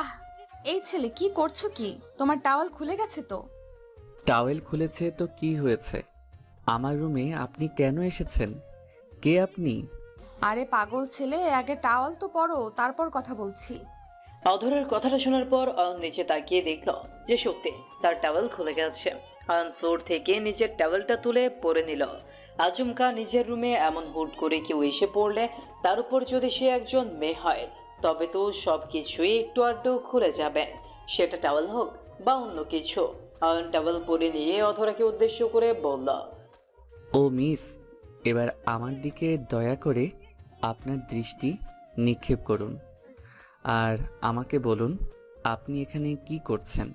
আহ, এই ছেলে কি করছো? কি তোমার টাওয়াল খুলে গেছে তো? টাওয়েল খুলেছে তো কি হয়েছে? আমার রুমে আপনি কেন এসেছেন? কে আপনি? আরে পাগল ছেলে, আগে টাওয়াল তো পরো, তারপর কথা বলছি। অধরের কথাটা শোনার পর অয়ন নিচে তাকিয়ে দেখল যে সত্যি তার টাওয়েল খুলে গেছে। অয়ন ফ্লোর থেকে নিজের টাওয়েলটা তুলে পরে নিল। আচমকা নিজের রুমে এমন হুট করে কেউ এসে পড়লে, তার উপর যদি সে একজন মেয়ে হয়, তবে তো সব কিছুই একটু আধটু খুলে যাবে, সেটা টাওয়েল হোক বা অন্য কিছু। অয়ন টাওয়েল পরে নিয়ে অধরাকে উদ্দেশ্য করে বলল, ও মিস, এবার আমার দিকে দয়া করে আপনার দৃষ্টি নিক্ষেপ করুন আর আমাকে বলুন আপনি এখানে কি করছেন?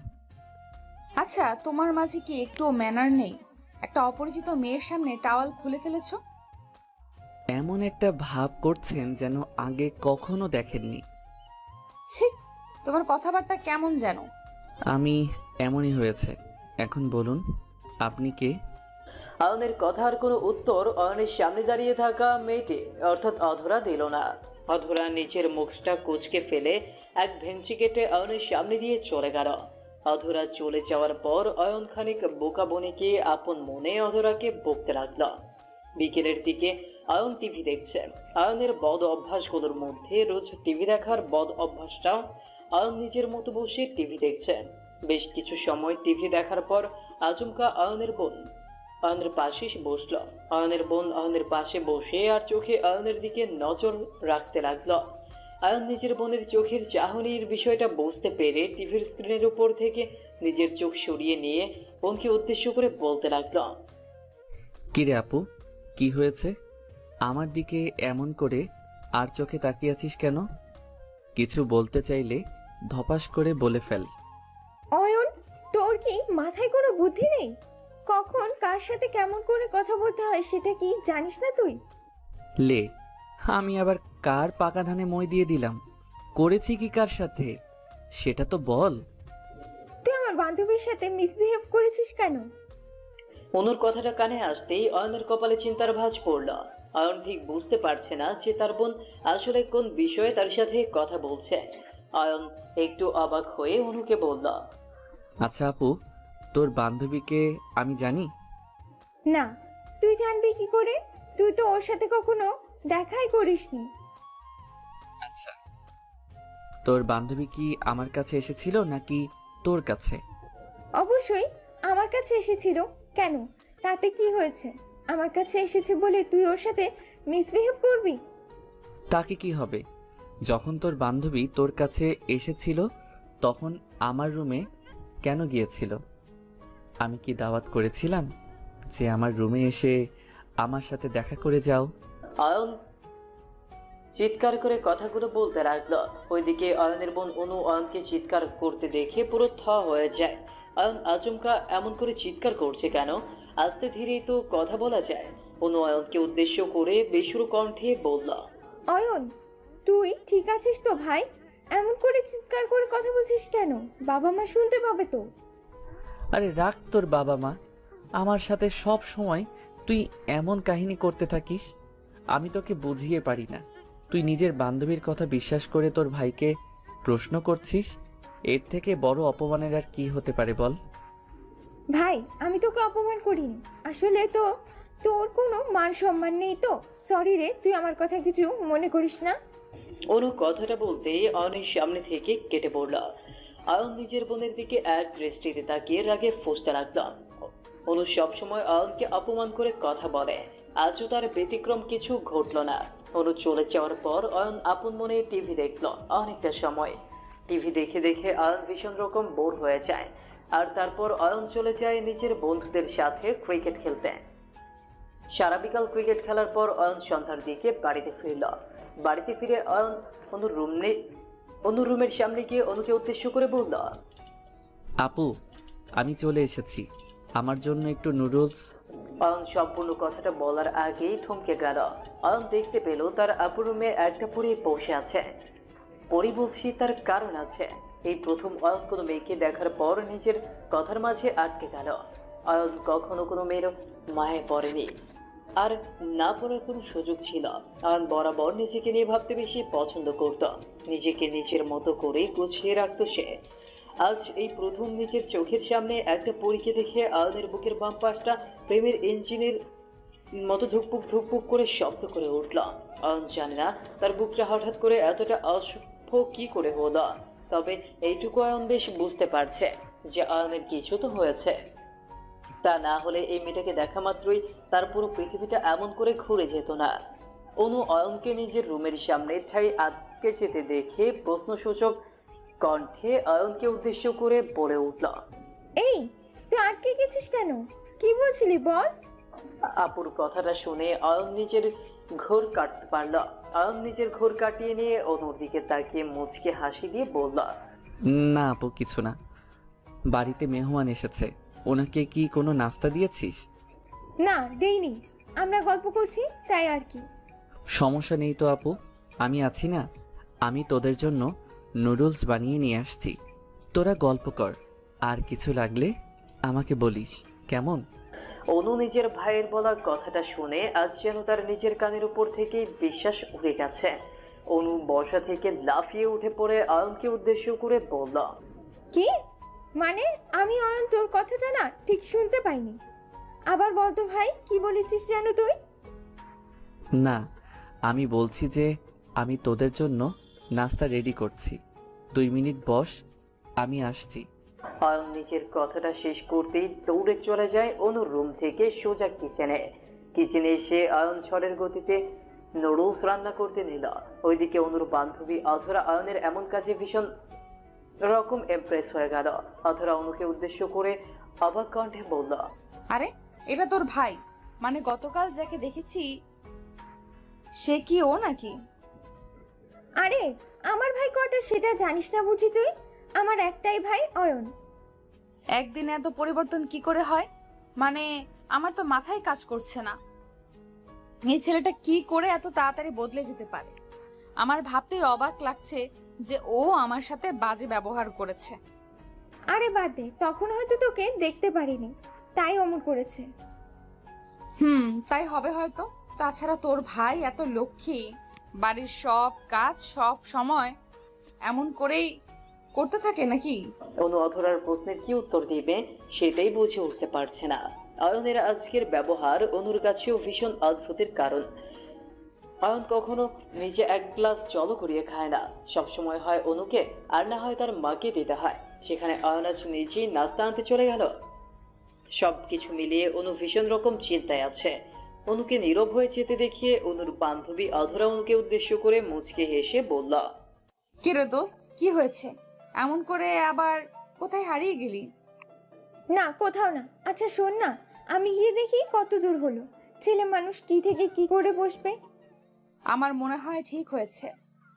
আচ্ছা, তোমার মাঝে কি একটু ম্যানার নেই? একটা অপরিচিত মেয়ের সামনে টাওয়াল খুলে ফেলেছো। এমন একটা ভাব করছেন যেন আগে কখনো দেখেননি। ছি, তোমার কথাবার্তা কেমন যেন। আমি এমনই হয়েছে। এখন বলুন আপনি কে? অয়নের কথার কোনো উত্তর অয়নের সামনে দাঁড়িয়ে থাকা মেয়েটি অর্থাৎ অধরা দিল না। অধরা নিচের মুখটা কুঁচকে ফেলে এক ভেঞ্চি কেটে অয়নের সামনে দিয়ে চলে গেল। অধরা চলে যাওয়ার পর অয়ন খানিক বোকা বনিকে আপন মনে অধরাকে বকতে লাগল। বিকেলের দিকে অয়ন টিভি দেখছে। অয়নের বদ অভ্যাসগুলোর মধ্যে রোজ টিভি দেখার বদ অভ্যাসটাও। অয়ন নিজের মতো বসে টিভি দেখছে। বেশ কিছু সময় টিভি দেখার পর আচমকা অয়নের বোন অয়নের পাশে এসে বসল। অয়নের বোন অয়নের পাশে বসে আর চোখে অয়নের দিকে নজর রাখতে লাগলো। অয়ন নিজের বোনের চোখের চাহনির বিষয়টা বুঝতে পেরে টিভির স্ক্রিনের উপর থেকে নিজের চোখ সরিয়ে নিয়ে বোনকে উদ্দেশ্য করে বলতে লাগলো, কিরে আপু, কি হয়েছে? আমার দিকে এমন করে আর চোখে তাকিয়ে আছিস কেন? কিছু বলতে চাইলে ধপাস করে বলে ফেল। অয়ন, তোর কি মাথায় কোনো বুদ্ধি নেই? কখন কার সাথে কেমন করে কথা বলতে হয় সেটা কি জানিস না তুই? লে, আমি আবার কার পাকা ধানে মই দিয়ে দিলাম? করেছি কি কার সাথে সেটা তো বল। তুই আমার বান্ধবীর সাথে মিসবিহেভ করেছিস কেন? অনুর কথাটা কানে আসতেই অয়নের কপালে চিন্তার ভাঁজ পড়ল। অয়ন ঠিক বুঝতে পারছে না যে তার বোন আসলে কোন বিষয়ে তার সাথে কথা বলছে। অয়ন একটু অবাক হয়ে অনুকে বলল, আচ্ছা আপু, তোর বান্ধবীকে আমি জানি? না, তুই জানবি কি করে? তুই তো ওর সাথে কখনো দেখাই করিসনি। আচ্ছা, তোর বান্ধবী কি আমার কাছে এসেছিল নাকি তোর কাছে? অবশ্যই আমার কাছে এসেছিল। কেন? তাতে কি হয়েছে? আমার কাছে এসেছে বলে তুই ওর সাথে মিসবিহেভ করবি? তাকে কি হবে? যখন তোর বান্ধবী তোর কাছে এসেছিল তখন আমার রুমে কেন গিয়েছিল? আমি কি দাওয়াত করেছিলাম যে আমার রুমে এসে আমার সাথে দেখা করে যাও? অয়ন চিৎকার করে কথাগুলো বলতে লাগলো। ওইদিকে অয়নের বোন অনু অয়নকে চিৎকার করতে দেখে পুরো থ হয়ে যায়। অয়ন আচমকা এমন করে চিৎকার করছে কেন? আস্তে ধীরেই তো কথা বলা যায়। অনু অয়নকে উদ্দেশ্য করে বেসুরো কণ্ঠে বলল, অয়ন, তুই ঠিক আছিস তো ভাই? এমন করে চিৎকার করে কথা বলছিস কেন? বাবা মা শুনতে পাবে তো। আরে রাখ তোর বাবা মা। আমার সাথে সব সময় তুই এমন কাহিনী করতে থাকিস, আমি তোকে বুঝিয়ে পারি না। তুই নিজের বান্ধবীর কথা বিশ্বাস করে তোর ভাইকে প্রশ্ন করছিস। এর থেকে বড় অপমানের আর কি হতে পারে বল? ভাই, আমি তোকে অপমান করিনি। আসলে তো তোর কোনো মান সম্মান নেই তো। সরি রে, তুই আমার কথা কিছু মনে করিস না। অনু কথাটা বলতেই অয়নের সামনে থেকে কেটে পড়ল। অয়ন নিজের বোনের দিকে এক দৃষ্টিতে তাকিয়ে রাগে ফুঁসতে লাগল। অনু সবসময় অয়নকে অপমান করে কথা বলে, আজও তার ব্যতিক্রম কিছু ঘটল না। অনু চলে যাওয়ার পর অয়ন আপন মনে টিভি দেখল অনেকটা সময়। টিভি দেখে দেখে অয়ন ভীষণ রকম বোর হয়ে যায়। আর তারপর অয়ন চলে যায় নিজের বন্ধুদের সাথে ক্রিকেট খেলতে। সারা বিকাল ক্রিকেট খেলার পর অয়ন সন্ধ্যার দিকে বাড়িতে ফিরল। বাড়িতে ফিরে অয়ন অনুর রুমের সামনে গিয়ে অনুকে উদ্দেশ্য করে বলল, আপু, আমি চলে এসেছি। আমার জন্য একটু নুডলস। অয়ন সম্পূর্ণ কথাটা বলার আগেই থমকে গেল। অয়ন দেখতে পেল তার আপুর রুমে একটা পরী বসে আছে। পরী বলছি তার কারণ আছে। এই প্রথম অয়ন কোনো মেয়েকে দেখার পর নিজের কথার মাঝে আটকে গেল। অয়ন কখনো কোনো মেয়ের মায়ে পড়েনি। আর না পড়ার কোনো সুযোগ ছিল না। অয়ন বরাবর নিজেকে নিয়ে ভাবতে বেশি পছন্দ করত। নিজেকে নিজের মতো করে গুছিয়ে রাখতো সে। আজ এই প্রথম নিজের চোখের সামনে একটা পরীকে দেখে অয়নের বুকের বাম পাশটা প্রেমের ইঞ্জিনের মতো ধুকপুক ধুকপুক করে শব্দ করে উঠল। অয়ন জানে না তার বুকটা হঠাৎ করে এতটা অসভ্য কি করে হলো, তবে এইটুকু অয়ন বেশ বুঝতে পারছে যে অয়নের কিছু তো হয়েছে। তা না হলে এই মেয়েটাকে দেখা মাত্রই তার পুরো পৃথিবীটা এমন করে ঘুরে যেত না। অনু অয়নকে নিজের রুমের সামনে ঠাই আটকে যেতে দেখে প্রশ্নসূচক কণ্ঠে অয়নকে উদ্দেশ্য করে বলে উঠল, এই, তুই আটকে গেছিস কেন? কি বলছিলি বল? আপুর কথাটা শুনে অয়ন নিজের ঘোর কাটতে পারল। অয়ন নিজের ঘোর কাটিয়ে নিয়ে অনুর দিকে তাকিয়ে মুচকে হাসি দিয়ে বলল, না আপু, কিছু না। বাড়িতে মেহমান এসেছে, ওনাকে কি কোনো নাস্তা দিয়েছিস? না, দেইনি। আমরা গল্প করছি তাই আর কি। সমস্যা নেই তো আপু, আমি আছি না। আমি তোদের জন্য নুডলস বানিয়ে নিয়ে আসছি, তোরা গল্প কর। আর কিছু লাগলে আমাকে বলিস, কেমন? অনু নিজের ভাইয়ের বলা কথাটা শুনে আজ যেন তার নিজের কানের উপর থেকেই বিশ্বাস উড়ে গেছে। অনু বসা থেকে লাফিয়ে উঠে পড়ে অয়নকে উদ্দেশ্য করে বলল, কি মানে? আমি অয়ন, তোর কথাটা না ঠিক শুনতে পাইনি। আবার বল তো ভাই, কি বলেছিস যেন তুই? না, আমি বলছি যে আমি তোদের জন্য নাস্তা রেডি করছি। 2 মিনিট বস, আমি আসছি। অয়ন নিজের কথাটা শেষ করতেই দৌড়ে চলে যায় অনুর রুম থেকে সোজা কিচেনে। কিচেনে এসে অয়ন ঝড়ের গতিতে নুডলস রান্না করতে নিল। ওইদিকে অনুর বান্ধবী অধরা অয়নের এমন কাজে ভীষণ রকম ইমপ্রেস হয়ে গেল। অধরা অনুকে উদ্দেশ্য করে অবাক কণ্ঠে বলল, আরে, এটা তোর ভাই? মানে গতকাল যাকে দেখেছি সে কি ও নাকি? আরে, আমার ভাই কটা সেটা জানিস না বুঝি তুই? আমার একটাই ভাই, অয়ন। একদিনে এত পরিবর্তন কি করে হয়? মানে আমার তো মাথায় কাজ করছে না, এই ছেলেটা কি করে এত তাড়াতাড়ি বদলে যেতে পারে। আমার ভাবতেই অবাক লাগছে যে ও আমার সাথে বাজে ব্যবহার করেছে। আরে বাদ দে, তখন হয়তো তোকে দেখতে পারিনি, তাই অমন করেছে। তাই হবে হয়তো। তাছাড়া তোর ভাই এত লক্ষ্মী, বাড়ির সব কাজ সব সময় এমন করেই করতে থাকে নাকি? অনু অধরার প্রশ্নের কি উত্তর দিবে সেটাই বুঝে উঠতে পারছে না। অয়নের আজকের ব্যবহার অনুর কাছেও ভীষণ অদ্ভুতের কারণ। অয়ন কখনো নিজে এক গ্লাস জলও করিয়ে খায় না, সবসময় হয় অনুকে আর না হয় তার মাকে দিতে হয়। সেখানে অয়ন আজ নিজেই নাস্তা আনতে চলে গেল। সবকিছু মিলিয়ে অনু ভীষণ রকম চিন্তায় আছে। অনুকে নীরব হয়ে যেতে দেখিয়ে অনুর বান্ধবী অধরা অনুকে উদ্দেশ্য করে মুচকে হেসে বলল, কিরে দোস্ত, কি হয়েছে? এমন করে আবার কোথায় হারিয়ে গেলি? না, কোথাও না। আচ্ছা শোন না, আমি গিয়ে দেখি কত দূর হলো। ছেলে মানুষ কি থেকে কি করে বসবে। আমার মনে হয় ঠিক হয়েছে,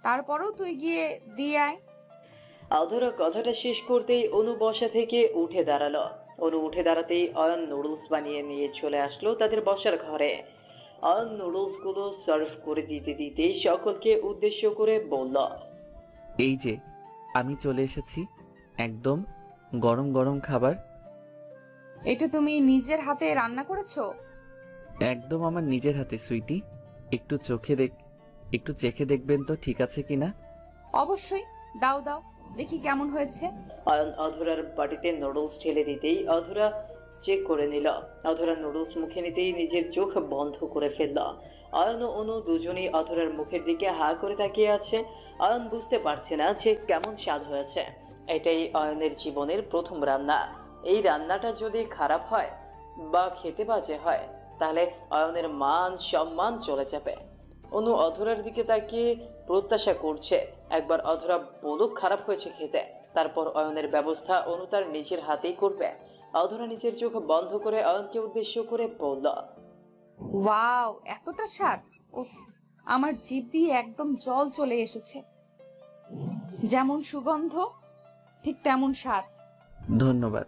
তারপরও তুই গিয়ে দিয়ে আয়। অধরা কথাটা শেষ করতেই অনু বসা থেকে উঠে দাঁড়ালো। অনু উঠে দাঁড়াতেই অয়ন নুডলস বানিয়ে নিয়ে চলে আসলো তাদের বসার ঘরে। অয়ন নুডলসগুলো সার্ভ করে দিতে দিতে সকলকে উদ্দেশ্য করে বলল, এই যে আমি চলে এসেছি, একদম গরম গরম খাবার। এটা তুমি নিজের হাতে রান্না করেছো? একদম আমার নিজের হাতে সুইটি। একটু চেখে দেখবেন তো ঠিক আছে কিনা। অবশ্যই, দাও দাও, দেখি কেমন হয়েছে। অয়ন অধরার বাটিতে নুডলস ঢেলে দিতেই অধরা চেক করে নিল। অধরা নুডলস মুখে নিতেই নিজের চোখ বন্ধ করে ফেলল। অয়ন ও অনু দুজনেই অধরার মুখের দিকে হা করে তাকিয়ে আছে। অয়ন বুঝতে পারছে না যে কেমন স্বাদ হয়েছে। এটাই অয়নের জীবনের প্রথম রান্না। এই রান্নাটা যদি খারাপ হয় বা খেতে বাজে হয় তাহলে অয়নের মান সম্মান চলে যাবে। অনু অধরার দিকে তাকিয়ে প্রত্যাশা করছে একবার অধরা বলুক খারাপ হয়েছে খেতে, তারপর অয়নের ব্যবস্থা অনু তার নিজের হাতেই করবে। অধরা নিজের চোখ বন্ধ করে অয়নকে উদ্দেশ্য করে বলল, ওয়াও, এতটা স্বাদ! উফ, আমার জিভ দিয়ে একদম জল চলে এসেছে। যেমন সুগন্ধ ঠিক তেমন স্বাদ। ধন্যবাদ।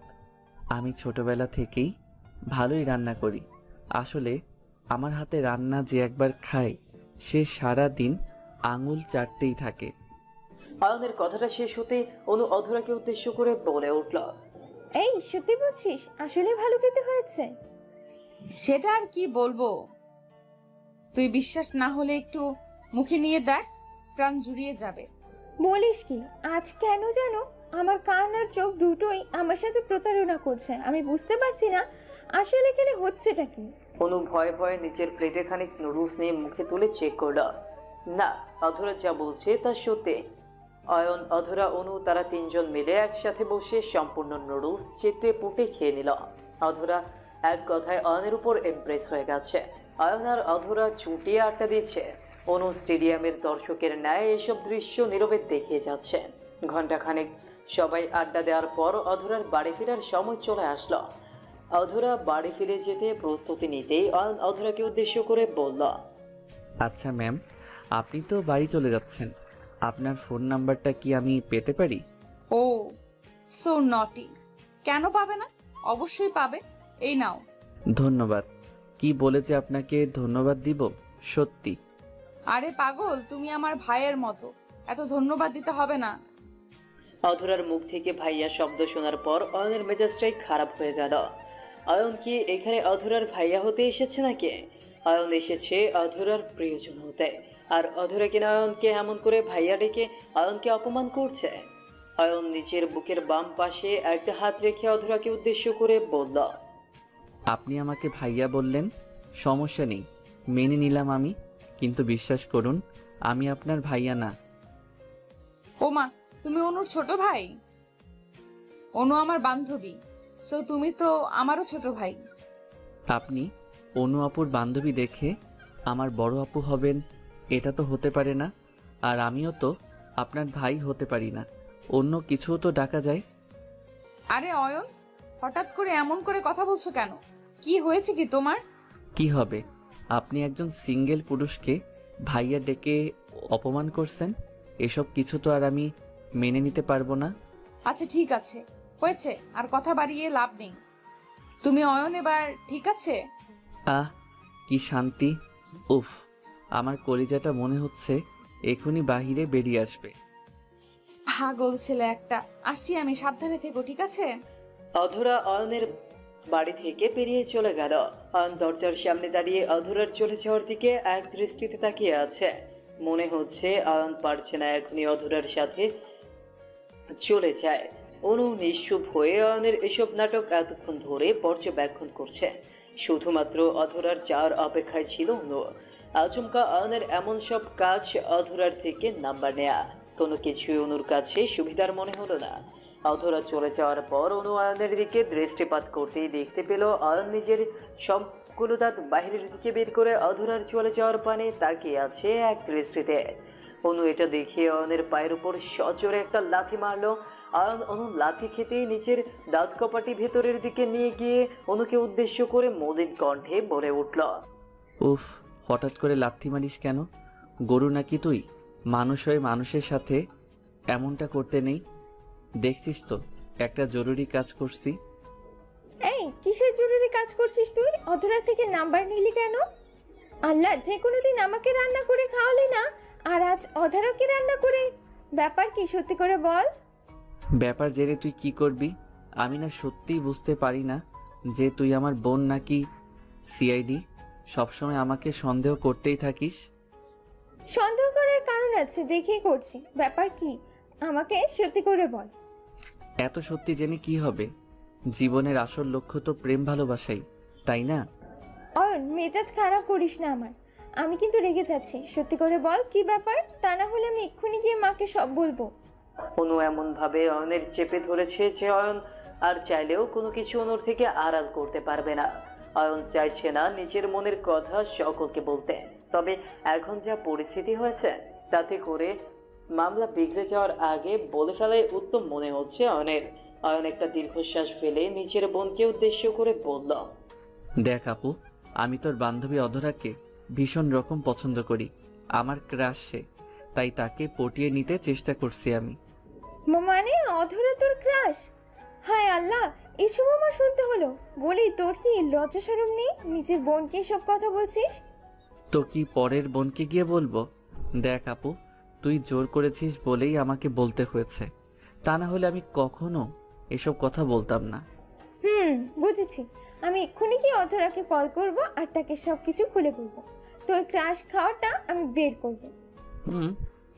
আমি ছোটবেলা থেকেই ভালোই রান্না করি। আসলে আমার হাতে রান্না যে একবার খায় সে সারা দিন আঙুল চাটতেই থাকে। অয়নের কথাটা শেষ হতে অনু অধরাকে উদ্দেশ্য করে বলে উঠল, এই, সত্যি বলছিস? আসলে ভালো খেতে হয়েছে? সেটা আর কি বলবো, তুই বিশ্বাস না হলে একটু মুখে নিয়ে দেখ, প্রাণ জুড়িয়ে যাবে। বলিস কি, আজ কেন জানো আমার কান আর চোখ দুটোই আমার সাথে প্রতারণা করছে। আমি বুঝতে পারছি না আসলে এখানে হচ্ছেটা কি। অনু ভয়ে ভয়ে নিচের প্লেটে খানিক নুডলস নিয়ে মুখে তুলে চেক করলো। না, অধরা যা বলছে তা সত্যি। অয়ন, অধরা, অনু তারা তিনজন মিলে একসাথে বসে সম্পূর্ণ নুডলস চেটে পুটে খেয়ে নিল। অধরা এক কথায় অয়নের উপর ইমপ্রেস হয়ে গেছে। অয়ন আর অধরা চুটিয়ে আড্ডা দিচ্ছে। অনু স্টেডিয়ামের দর্শকের ন্যায় এসব দৃশ্য নীরবে দেখে যাচ্ছে। ঘণ্টাখানেক সবাই আড্ডা দেওয়ার পর অধরার বাড়ি ফেরার সময় চলে আসলো। অধরা বাড়ি ফিরে যেতে প্রস্তুতি নিতেই অয়ন অধরাকে উদ্দেশ্য করে বলল, আচ্ছা ম্যাম, আপনি তো বাড়ি চলে যাচ্ছেন, আপনার ফোন নাম্বারটা কি আমি পেতে পারি? ও সো নটি। কেন পাবে না? অবশ্যই পাবে, এই নাও। ধন্যবাদ। কি বলে যে আপনাকে ধন্যবাদ দিব, সত্যি। আরে পাগল, তুমি আমার ভাইয়ের মতো, এত ধন্যবাদ দিতে হবে না। অধরার মুখ থেকে ভাইয়া শব্দ শোনার পর অয়নের মেজাজটাই খারাপ হয়ে গেল। অয়ন কি এখানে অধরার ভাইয়া হতে এসেছে নাকি? অয়ন এসেছে অধরার প্রিয়জন হতে, আর অধরা কিনা অয়নকে এমন করে ভাইয়া ডেকে অয়নকে অপমান করছে। অয়ন নিচের বুকের বাম পাশে একটা হাত রেখে অধরাকে উদ্দেশ্য করে বলল, আপনি আমাকে ভাইয়া বললেন, সমস্যা নেই, মেনে নিলাম আমি, কিন্তু বিশ্বাস করুন আমি আপনার ভাইয়া না। ও মা, তুমি অনুর ছোট ভাই? অনু আমার বান্ধবী, সো তুমি তো আমারও ছোট ভাই। আপনি অনু আপুর বান্ধবী দেখে আমার বড় আপু হবেন, এটা তো হতে পারে না। আর আমিও তো আপনার ভাই হতে পারি না, অন্য কিছুও তো ডাকা যায়। আরে অয়ন, হঠাৎ করে এমন করে কথা বলছো কেন? কি হয়েছে কি তোমার? কি হবে, আপনি একজন সিঙ্গেল পুরুষকে ভাইয়া ডেকে অপমান করছেন, এসব কিছু তো আর আমি মেনে নিতে পারবো না। আচ্ছা ঠিক আছে, হয়েছে, আর কথা বাড়িয়ে লাভ নেই। তুমি অয়ন এবার ঠিক আছে? আহ, কি শান্তি! উফ, আমার কলিজাটা মনে হচ্ছে এখনই বাহিরে বেরিয়ে আসবে। পাগল ছেলে একটা। আসছি আমি, সাবধানে থেকো, ঠিক আছে? অধরা অয়নের বাড়ি থেকে বেরিয়ে চলে গেল। অয়ন দরজার সামনে দাঁড়িয়ে অধরার চলে যাওয়ার দিকে এক দৃষ্টিতে তাকিয়ে আছে। মনে হচ্ছে অয়ন পারছে না এখনই অধরার সাথে চলে যায়। অনু নিশ্চুপ হয়ে অয়নের এসব নাটক এতক্ষণ ধরে পর্যবেক্ষণ করছে। শুধুমাত্র অধরার যাওয়ার অপেক্ষায় ছিল অনু। আচমকা অয়নের এমন সব কাজ, অধরার থেকে নাম্বার নেয়া, কোনো কিছুই অনুর কাছে সুবিধার মনে হলো না। অধরা চলে যাওয়ার পর অনু অয়নের দিকে দৃষ্টিপাত করতেই দেখতে পেল অয়ন নিজের সবগুলো দাঁত বাহিরের দিকে বের করে অধরার চলে যাওয়ার পানে তাকিয়ে আছে এক দৃষ্টিতে। অনু এটা দেখে অয়নের পায়ের উপর সজোরে একটা লাথি মারলো। অয়ন অনু লাথি খেতেই নিচের দাঁত কপাটি ভেতরের দিকে নিয়ে গিয়ে অনুকে উদ্দেশ্য করে মলিন কণ্ঠে বলে উঠল, উফ, হঠাৎ করে লাথি মারিস কেন? গরু নাকি তুই? মানুষ হয়ে মানুষের সাথে এমনটা করতে নেই। দেখছিস তো একটা জরুরি কাজ করছি। এই কিসের জরুরি কাজ করছিস তুই? অধরা থেকে নাম্বার নিলি কেন? আল্লাহ, যে কোনো দিন আমাকে রান্না করে খাওয়ালি না, আর আজ অধরাকে রান্না করে, ব্যাপার কি সত্যি করে বল। ব্যাপার জেনে তুই কি করবি? আমি না সত্যিই বুঝতে পারি না যে তুই আমার বোন নাকি সিআইডি। সবসময় আমাকে সন্দেহ করতেই থাকিস। সন্দেহ করার কারণ আছে, দেখেই করছি। ব্যাপার কি আমাকে সত্যি করে বল। এত সত্যি জেনে কি হবে? জীবনের আসল লক্ষ্য তো প্রেম ভালোবাসাই, তাই না? অয়ন, মেজাজ খারাপ করিস না আমার, আমি কিন্তু রেগে যাচ্ছি। সত্যি করে বল কি ব্যাপার, তা না হলে আমি এক্ষুনি গিয়ে মাকে সব বলবো। অনু এমন ভাবে অয়নের চেপে ধরেছে যে অয়ন আর চাইলেও কোনো কিছু অনুর থেকে আড়াল করতে পারবে না। অয়ন চাইছে না নিজের মনের কথা সকলকে বলতে, তবে এখন যা পরিস্থিতি হয়েছে তাতে করে মামলা বিগড়ে যাওয়ার আগে বলে ফেলাই উত্তম মনে হচ্ছে অয়নের। অয়ন একটা দীর্ঘশ্বাস ফেলে নিজের বোনকে উদ্দেশ্য করে বলল, দেখ আপু, আমি তোর বান্ধবী অধরাকে ভীষণ রকম পছন্দ করি, আমার ক্রাশ সে, তাই তাকে পটিয়ে নিতে চেষ্টা করছি আমি। মানে অধরা তোর ক্রাশ? হায় আল্লাহ, এসব আমার শুনতে হলো। বলি, তোর কি লজ্জা শরম নেই? নিজের বোনকে সব কথা বলছিস। তো কি পরের বোনকে গিয়ে বলবো? দেখ আপু, তুই জোর করেছিস বলেই আমাকে বলতে হয়েছে, তা না হলে আমি কখনো এসব কথা বলতাম না। বুঝেছি। আমি এক্ষুনি কি অধরাকে কল করব আর তাকে সব কিছু খুলে বলবো। তোর ক্রাশ খাওয়াটা আমি বের করবো। হুম,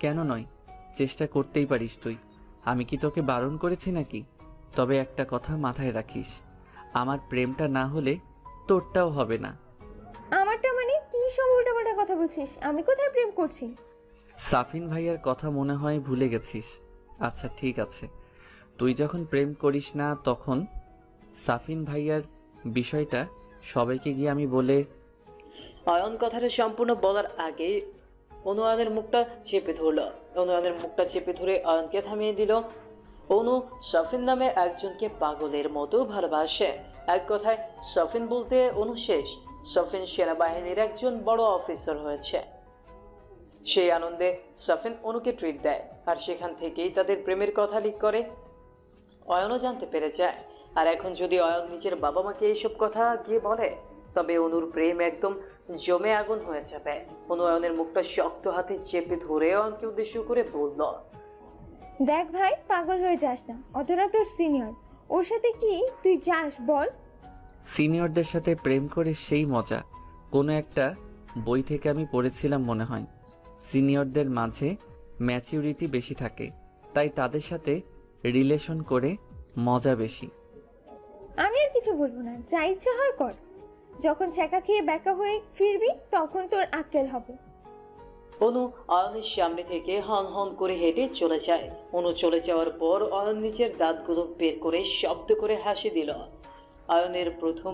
কেন নয়, চেষ্টা করতেই পারিস তুই। আমি কি তোকে বারণ করেছি নাকি? তবে একটা কথা মাথায় রাখিস, আমার প্রেমটা না হলে তোরটাও হবে না। আমারটা মানে কি সব উল্টাপাল্টা কথা বলছিস? আমি কোথায় প্রেম করছি? সাফিন ভাইয়ার কথা মনে হয় ভুলে গেছিস। আচ্ছা ঠিক আছে, তুই যখন প্রেম করিস না তখন সাফিন ভাইয়ার বিষয়টা সবাইকে গিয়ে আমি বলে। অয়ন কথাটা সম্পূর্ণ বলার আগে অনুয়নের মুখটা চেপে ধরল। অনুয়নের মুখটা চেপে ধরে অয়নকে থামিয়ে দিল। অনু সফিন নামে একজনকে পাগলের মতো ভালোবাসে। এক কথায় সফিন বলতে অনু শেষ। সফিন সেনাবাহিনীর একজন বড় অফিসার হয়েছে। সেই আনন্দে সফিন অনুকে ট্রিট দেয়, আর সেখান থেকেই তাদের প্রেমের কথা লিক করে। অয়নও জানতে পেরে যায়। আর এখন যদি অয়ন নিজের বাবা মাকে এইসব কথা গিয়ে বলে, তবে অনুর প্রেম একদম জমে আগুন হয়ে যাবে। অনু অয়নের মুখটা শক্ত হাতে চেপে ধরে অয়নকে উদ্দেশ্য করে বলল, দেখ ভাই, পাগল হয়ে যাস না। অধরা তোর সিনিয়র, ওর সাথে কি তুই যাস বল? সিনিয়রদের সাথে প্রেম করে সেই মজা কোনো একটা বই থেকে আমি পড়েছিলাম মনে হয়। সিনিয়রদের মাঝে ম্যাচিউরিটি বেশি থাকে, তাই তাদের সাথে রিলেশন করে মজা বেশি। আমি আর কিছু বলবো না, যা ইচ্ছা হয় কর। যখন ছ্যাঁকা খেয়ে ব্যাকা হয়ে ফিরবি তখন তোর আক্কেল হবে। অনু অয়নের সামনে থেকে হন হন করে হেঁটে চলে যায়। অনু চলে যাওয়ার পর অয়ন নিজের দাঁতগুলো বের করে শব্দ করে হাসি দিল। অয়নের প্রথম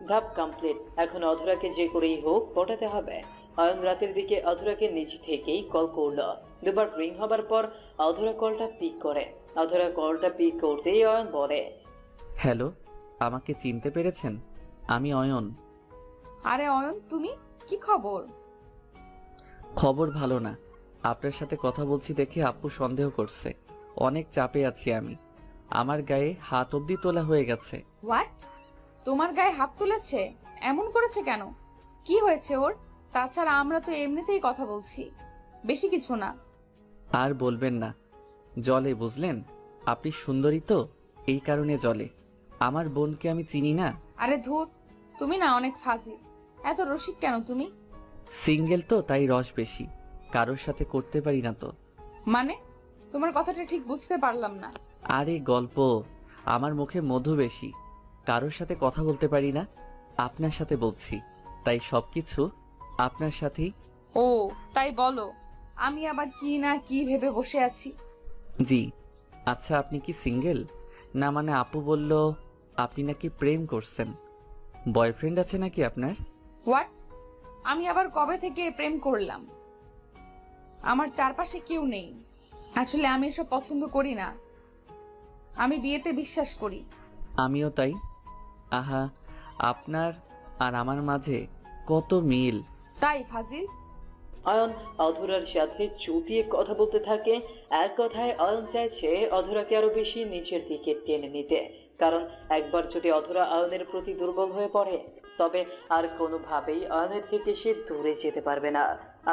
ধাপ কমপ্লিট। এখন অধরাকে যে করেই হোক পটাতে হবে। অয়ন রাতের দিকে অধরাকে নিজ থেকেই কল করলো। দুবার রিং হবার পর অধরা কলটা পিক করে। অধরা কলটা পিক করতেই অয়ন বলে, হ্যালো, আমাকে চিনতে পেরেছেন? আমি অয়ন। আরে অয়ন, তুমি? কি খবর? খবর ভালো না। আপনার সাথে কথা বলছি দেখে আপু সন্দেহ করছে। অনেক চাপে আছি আমি। আমার গায়ে হাত অবধি তোলা হয়ে গেছে। হোয়াট? তোমার গায়ে হাত তুলেছে? এমন করেছে কেন? কি হয়েছে ওর? তাছাড়া আমরা তো এমনিতেই কথা বলছি, বেশি কিছু না। আর বলবেন না, জলে বুঝলেন? আপনি সুন্দরী তো, এই কারণে জলে। আমার বোনকে আমি চিনি না? আরে ধুর, তুমি না অনেক ফাজিল। এত রসিক কেন তুমি? সিঙ্গেল তো তাই রস বেশি, কারোর সাথে করতে পারি না তো। মানে, তোমার কথাটা ঠিক বুঝতে পারলাম না। আরে গল্প, আমার মুখে মধু বেশি, কারোর সাথে কথা বলতে পারি না। আপনার সাথে বলছি, তাই সবকিছু আপনার সাথেই। ও তাই বলো, আমি আবার কি না কি ভেবে বসে আছি। জি। আচ্ছা আপনি কি সিঙ্গেল? না মানে আপু বলল আপনি নাকি প্রেম করছেন। বয়ফ্রেন্ড আছে নাকি আপনার? হোয়াট? আমি আবার কবে থেকে প্রেম করলাম? আমার চারপাশে কেউ নেই। আসলে আমি এসব পছন্দ করি না। আমি বিয়েতে বিশ্বাস করি। আমিও তাই। আহা, আপনার আর আমার মাঝে কত মিল। তাই ফাজিল। অয়ন অধরার সাথে চুপিয়ে কথা বলতে থাকে। এক কথায় অয়ন চাইছে অধরাকে আরো বেশি নিচের দিকে টেনে নিতে। কারণ একবার যদি অধরা অয়নের প্রতি দুর্বল হয়ে পড়ে, তবে আর কোনোভাবেই অয়নের থেকে সে দূরে যেতে পারবে না।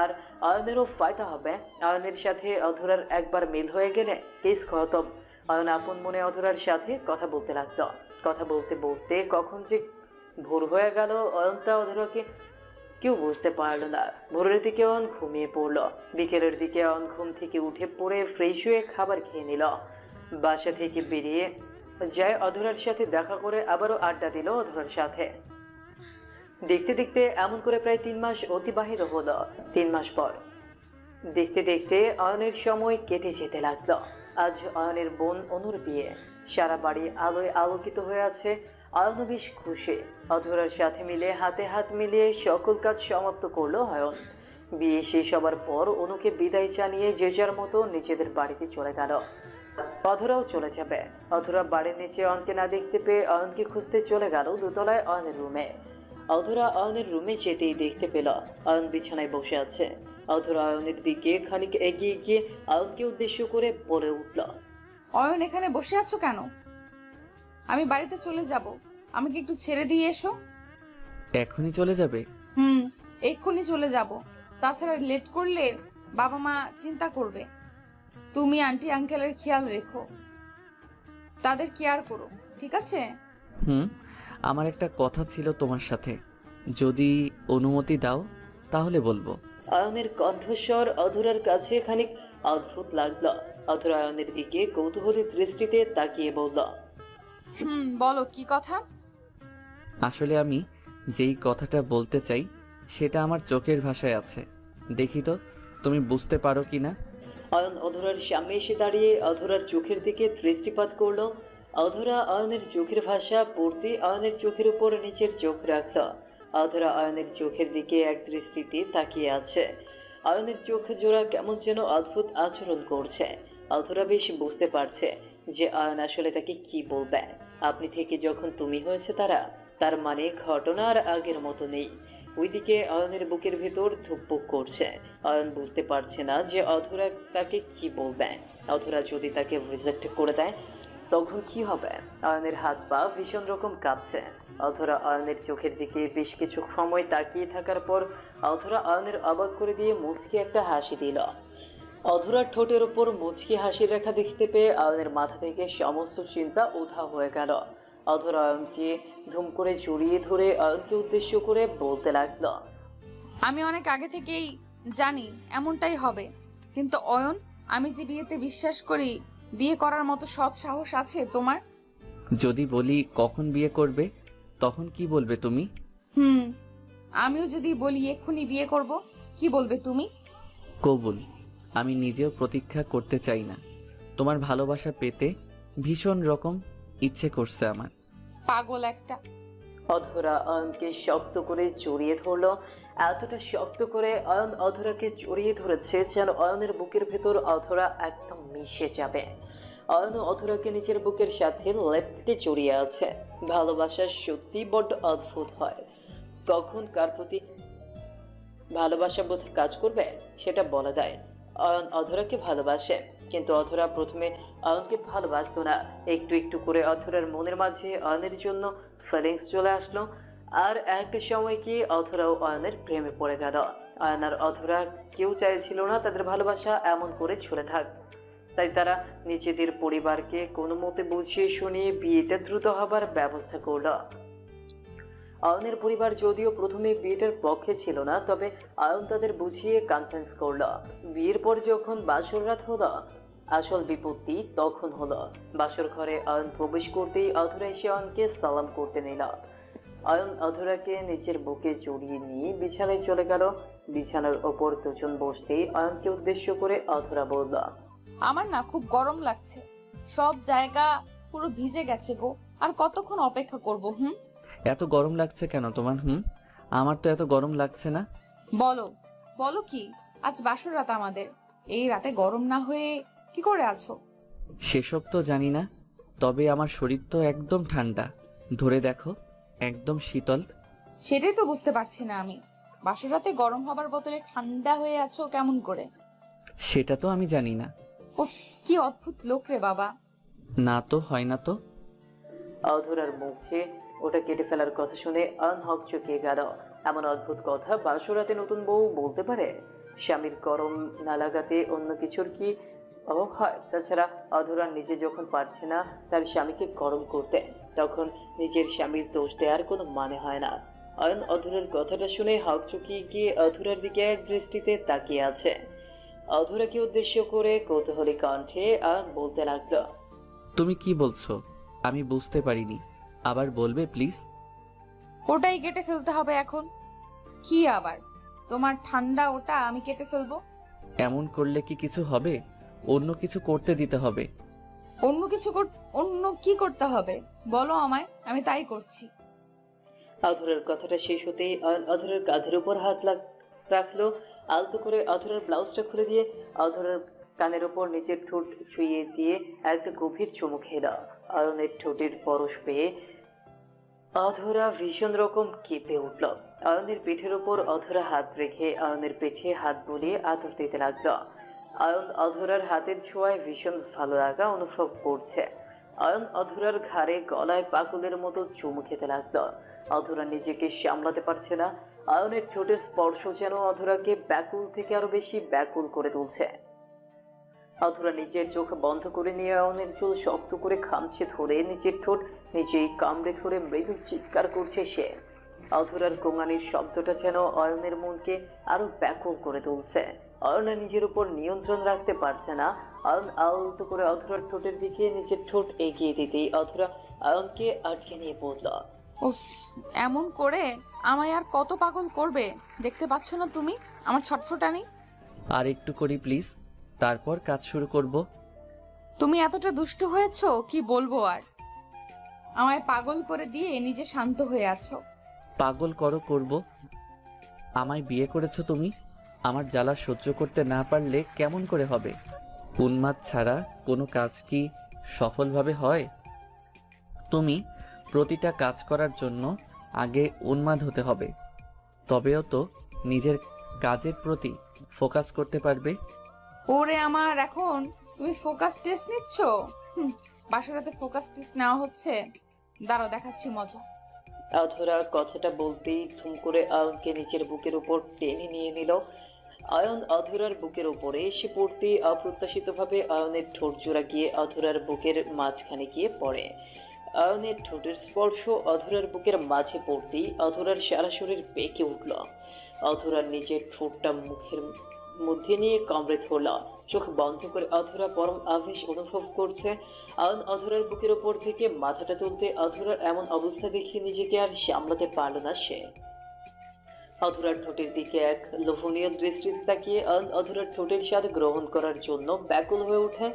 আর অয়নেরও ফায়দা হবে। অয়নের সাথে অধরার একবার মিল হয়ে গেলে কেস খতম। অয়ন আপন মনে অধরার সাথে কথা বলতে লাগলো। কথা বলতে বলতে কখন যে ভোর হয়ে গেল অয়নটা অধরাকে কেউ বুঝতে পারল না। ভোরের দিকে অয়ন ঘুমিয়ে পড়ল। বিকেলের দিকে অয়ন ঘুম থেকে উঠে পড়ে ফ্রেশ হয়ে খাবার খেয়ে নিল। বাসা থেকে বেরিয়ে যায় অধরার সাথে দেখা করে আবারও আড্ডা দিল অধরার সাথে। দেখতে দেখতে এমন করে প্রায় 3 মাস অতিবাহিত হলো। 3 মাস পর দেখতে দেখতে অয়নের সময় কেটে যেতে লাগলো। আজ অয়নের বোন অনুর বিয়ে। সারা বাড়ি আলোয় আলোকিত হয়ে আছে। অয়ন বেশ খুশি। অধরার সাথে মিলে হাতে হাত মিলিয়ে সকল কাজ সমাপ্ত করলো অয়ন। বিয়ে শেষ হবার পর অনুকে বিদায় জানিয়ে যে যার মতো নিজেদের বাড়িতে চলে গেল। অধরাও চলে যাবে। অধরা বাড়ির নিচে অয়নকে না দেখতে পেয়ে অয়নকে খুঁজতে চলে গেল দোতলায় অয়নের রুমে। অধরা অয়নের রুমে যেতেই দেখতে পেল অয়ন বিছানায় বসে আছে। অধরা অয়নের দিকে খানিক এগিয়ে গিয়ে অয়নকে উদ্দেশ্য করে বলে উঠল, অয়ন, এখানে বসে আছো কেন? আমি বাড়িতে চলে যাব, আমাকে একটু ছেড়ে দিয়ে এসো। এখনই চলে যাবে? এক্ষুনি চলে যাব। তাছাড়া লেট করলে বাবা মা চিন্তা করবে। তুমি আন্টি আঙ্কেলের খেয়াল রেখো, তাদের কেয়ার করো, ঠিক আছে? আমার একটা কথা ছিল তোমার সাথে, যদি অনুমতি দাও। তাহলে বলবো। অয়নের কণ্ঠস্বর অধরার কাছে খানিক অদ্ভুত লাগলো। অধরা অয়নের দিকে কৌতূহলী দৃষ্টিতে তাকিয়ে বলল, বলো কি কথা। আসলে আমি যেই কথাটা বলতে চাই সেটা আমার চোখের ভাষায় আছে, দেখি তো তুমি বুঝতে পারো কি না। অয়ন অধরার সামনে এসে দাঁড়িয়ে অধরার চোখের দিকে দৃষ্টিপাত করলো। অধরা অয়নের চোখের ভাষা পড়তে অয়নের চোখের উপর নিচের চোখ রাখল। অধরা অয়নের চোখের দিকে এক দৃষ্টিতে তাকিয়ে আছে। অয়নের চোখ জোড়া কেমন যেন অদ্ভুত আচরণ করছে। অধরা বেশ বুঝতে পারছে যে অয়ন আসলে তাকে কি বলবে। আপনি থেকে যখন তুমি হয়েছে তার মানে ঘটনা আর আগের মতো নেই। ওইদিকে অয়নের বুকের ভেতর ধুকপুক করছে। অয়ন বুঝতে পারছে না যে অধরা তাকে কি বলবে। অধরা যদি তাকে রিজেক্ট করে দেয় তখন কি হবে। অয়নের হাত পা ভীষণ রকম কাঁপছে। অধরা অয়নের চোখের দিকে বেশ কিছু সময় তাকিয়ে থাকার পর অধরা অয়নের অবাক করে দিয়ে মুচকি একটা হাসি দিল। অধরার ঠোঁটের ওপর মুচকি হাসির রেখা দেখতে পেয়ে অয়নের মাথা থেকে সমস্ত চিন্তা উধাও হয়ে গেল। অধরা অয়নকে ধুম করে জড়িয়ে ধরে অয়নকে উদ্দেশ্য করে বলতে লাগলো, আমি অনেক আগে থেকেই জানি এমনটাই হবে, কিন্তু অয়ন, আমি যে বিয়েতে বিশ্বাস করি, বিয়ে করার মতো সৎ সাহস আছে তোমার? যদি বলি কখন বিয়ে করবে তখন কি বলবে তুমি? আমিও যদি বলি এক্ষুনি বিয়ে করব, কি বলবে তুমি? কবুল। আমি নিজেও প্রতীক্ষা করতে চাই না। তোমার ভালোবাসা পেতে ভীষণ রকম ইচ্ছে করছে আমার। পাগল একটা। অধরা অয়নকে শক্ত করে জড়িয়ে ধরলো। এতটা শক্ত করে অয়ন অধরাকে জড়িয়ে ধরেছে যেন অয়নের বুকের ভেতর অধরা একদম মিশে যাবে। অয়ন অধরাকে নিজের বুকের সাথে লেপ্টে জড়িয়ে আছে। ভালোবাসা সত্যি বড্ড অদ্ভুত হয়। কখন কার প্রতি ভালোবাসা বোধ কাজ করবে সেটা বলা যায়। অয়ন অধরাকে ভালোবাসে, কিন্তু অধরা প্রথমে অয়নকে ভালোবাসতো না। একটু একটু করে অধরার মনের মাঝে অয়নের জন্য ফিলিংস চলে আসলো। আর একটা সময় কি অধরাও অয়নের প্রেমে পড়ে গেল। অয়ন আর অধরা কেউ চাইছিল না তাদের ভালোবাসা এমন করে চলে থাক। তাই তারা নিজেদের পরিবারকে কোনো মতে বুঝিয়ে শুনিয়ে বিয়েটা দ্রুত হবার ব্যবস্থা করলো। অয়নের পরিবার যদিও প্রথমে বিয়েটার পক্ষে ছিল না, তবে অয়ন তাদের বুঝিয়ে কনভিন্স করলো। বিয়ের পর যখন বাসর রাত হলো, আসল বিপত্তি তখন হলো। বাসর ঘরে অয়ন প্রবেশ করতেই অধরা এসে অয়নকে সালাম করতে নিল। অয়ন অধরাকে নিজের বুকে জড়িয়ে নিয়ে বিছানায় চলে গেল। বিছানার ওপর দুজন বসতেই অয়নকে উদ্দেশ্য করে অধরা বলল, আমার না খুব গরম লাগছে, সব জায়গা পুরো ভিজে গেছে গো। আর কতক্ষণ অপেক্ষা করব? এত গরম লাগছে কেন তোমার? আমার তো এত গরম লাগছে না। বলো বলো কি, আজ বাসর রাত আমাদের, এই রাতে গরম না হয়ে কি করে আছো? সেসব তো জানি না, তবে আমার শরীর তো একদম ঠান্ডা। ধরে দেখো, একদম শীতল। সেটাই তো বুঝতে পারছি না আমি, বাসর রাতে গরম হবার বদলে ঠান্ডা হয়ে আছো কেমন করে? সেটা তো আমি জানি না। উফ, কি অদ্ভুত লোক রে বাবা। না তো হয় না তো। অধরার মুখে ওটা কেটে ফেলার কথা শুনে অয়ন হকচকিয়ে গেল। এমন অদ্ভুত কথা বাসরাতে নতুন বউ বলতে পারে? স্বামীর গরম না লাগাতে অন্য কিছুর কি অভাব হয়? তাছাড়া অধরা নিজে যখন পারছে না তার স্বামীকে গরম করতে, তখন নিজের স্বামীর দোষ দেওয়ার কোনো মানে হয় না। অয়ন অধরার কথাটা শুনে হকচকিয়ে গিয়ে অধরার দিকে এক দৃষ্টিতে তাকিয়ে আছে। অধরাকে উদ্দেশ্য করে কৌতূহলী কণ্ঠে অয়ন বলতে লাগলো, তুমি কি বলছো? আমি বুঝতে পারিনি, আবার বলবে প্লিজ? ওটাই কেটে ফেলতে হবে এখন। কি আবার তোমার ঠান্ডা ওটা আমি কেটে ফেলবো? এমন করলে কি কিছু হবে? অন্য কিছু করতে দিতে হবে। অন্য কি করতে হবে বলো আমায়, আমি তাই করছি। অধরার কথাটা শেষ হতেই অয়ন অধরার কাঁধের উপর হাত রাখলো। আলতো করে অধরার ব্লাউজটা খুলে দিয়ে অধরার কানের ওপর নিচের ঠোঁট ছুঁয়ে দিয়ে একটা গভীর চুমু খেলো। অয়নের ঠোঁটের পরশ পেয়ে অধরা ভীষণ রকম কেঁপে উঠল। অয়নের পিঠের ওপর অধরা হাত রেখে অয়নের পিঠে হাত বুলিয়ে আদর দিতে লাগলো। অয়ন অধরার হাতের ছোঁয়ায় ভীষণ ভালো লাগা অনুভব করছে। অয়ন অধরার ঘাড়ে গলায় পাগলের মতো চুমু খেতে লাগলো। অধরা নিজেকে সামলাতে পারছে না। অয়নের ঠোঁটের স্পর্শ যেন অধরাকে ব্যাকুল থেকে আরো বেশি ব্যাকুল করে তুলছে। অধরা নিজের চোখ বন্ধ করে নিয়ে অয়নের চুল শক্ত করে খামচে ধরে নিজের ঠোঁট নিজেই কামড়ে ধরে মৃদু চিৎকার করছে সে। অধরার গোঙানির শব্দটা যেন অয়নের মনকে আরো ব্যাকুল করে তুলছে। অয়না নিজের উপর নিয়ন্ত্রণ রাখতে পারছে না। অয়ন আলতো করে অধরার ঠোঁটের দিকে নিজের ঠোঁট এগিয়ে দিতেই অধরা অয়নকে আটকে নিয়ে পড়ল। উফ, এমন করে আমায় আর কত পাগল করবে? দেখতে পাচ্ছ না তুমি আমার ছটফটানি? আর একটু করি প্লিজ, তারপর কাজ শুরু করব। তুমি এতটা দুষ্ট হয়েছো কি বলবো আর। আমায় পাগল করে দিয়ে নিজে শান্ত হয়ে আছো। পাগল করব। আমায় বিয়ে করেছো তুমি, আমার জ্বালা সহ্য করতে না পারলে কেমন করে হবে? উন্মাদ ছাড়া কোনো কাজ কি সফলভাবে হয়? তুমি প্রতিটা কাজ করার জন্য আগে উন্মাদ হতে হবে, তবেও তো নিজের কাজের প্রতি ফোকাস করতে পারবে। ওরে আমার, এখন তুমি ফোকাস টেস্ট নিচ্ছ? বাসরাতে ফোকাস টেস্ট নেওয়া হচ্ছে, দাঁড়াও দেখাচ্ছি মজা। অধরা কথাটা বলতেই ধুম করে অয়নকে নিচের বুকের উপর টেনে নিয়ে নিল। অয়ন অধরার বুকের উপরে এসে পড়তে অপ্রত্যাশিতভাবে অয়নের ঠোঁট জোড়া গিয়ে অধরার বুকের মাঝখানে গিয়ে পড়ে। অয়নের ঠোঁটের স্পর্শ অধরার বুকের মাঝে পড়তেই অধরার সারা শরীর বেঁকে উঠল। অধরার নিজের ঠোঁটটা মুখের মধ্যে নিয়ে কামড়ে ধরল। চোখ বন্ধ করে অধরা পরম আবেশ অনুভব করছে। অয়ন অধরার বুকের ওপর থেকে মাথাটা তুলতে অধরার এমন অবস্থা দেখে নিজেকে আর সামলাতে পারল না সে। অধরার ঠোঁটের দিকে এক লোভনীয় দৃষ্টিতে তাকিয়ে অয়ন অধরার ঠোঁটের স্বাদ গ্রহণ করার জন্য ব্যাকুল হয়ে ওঠে।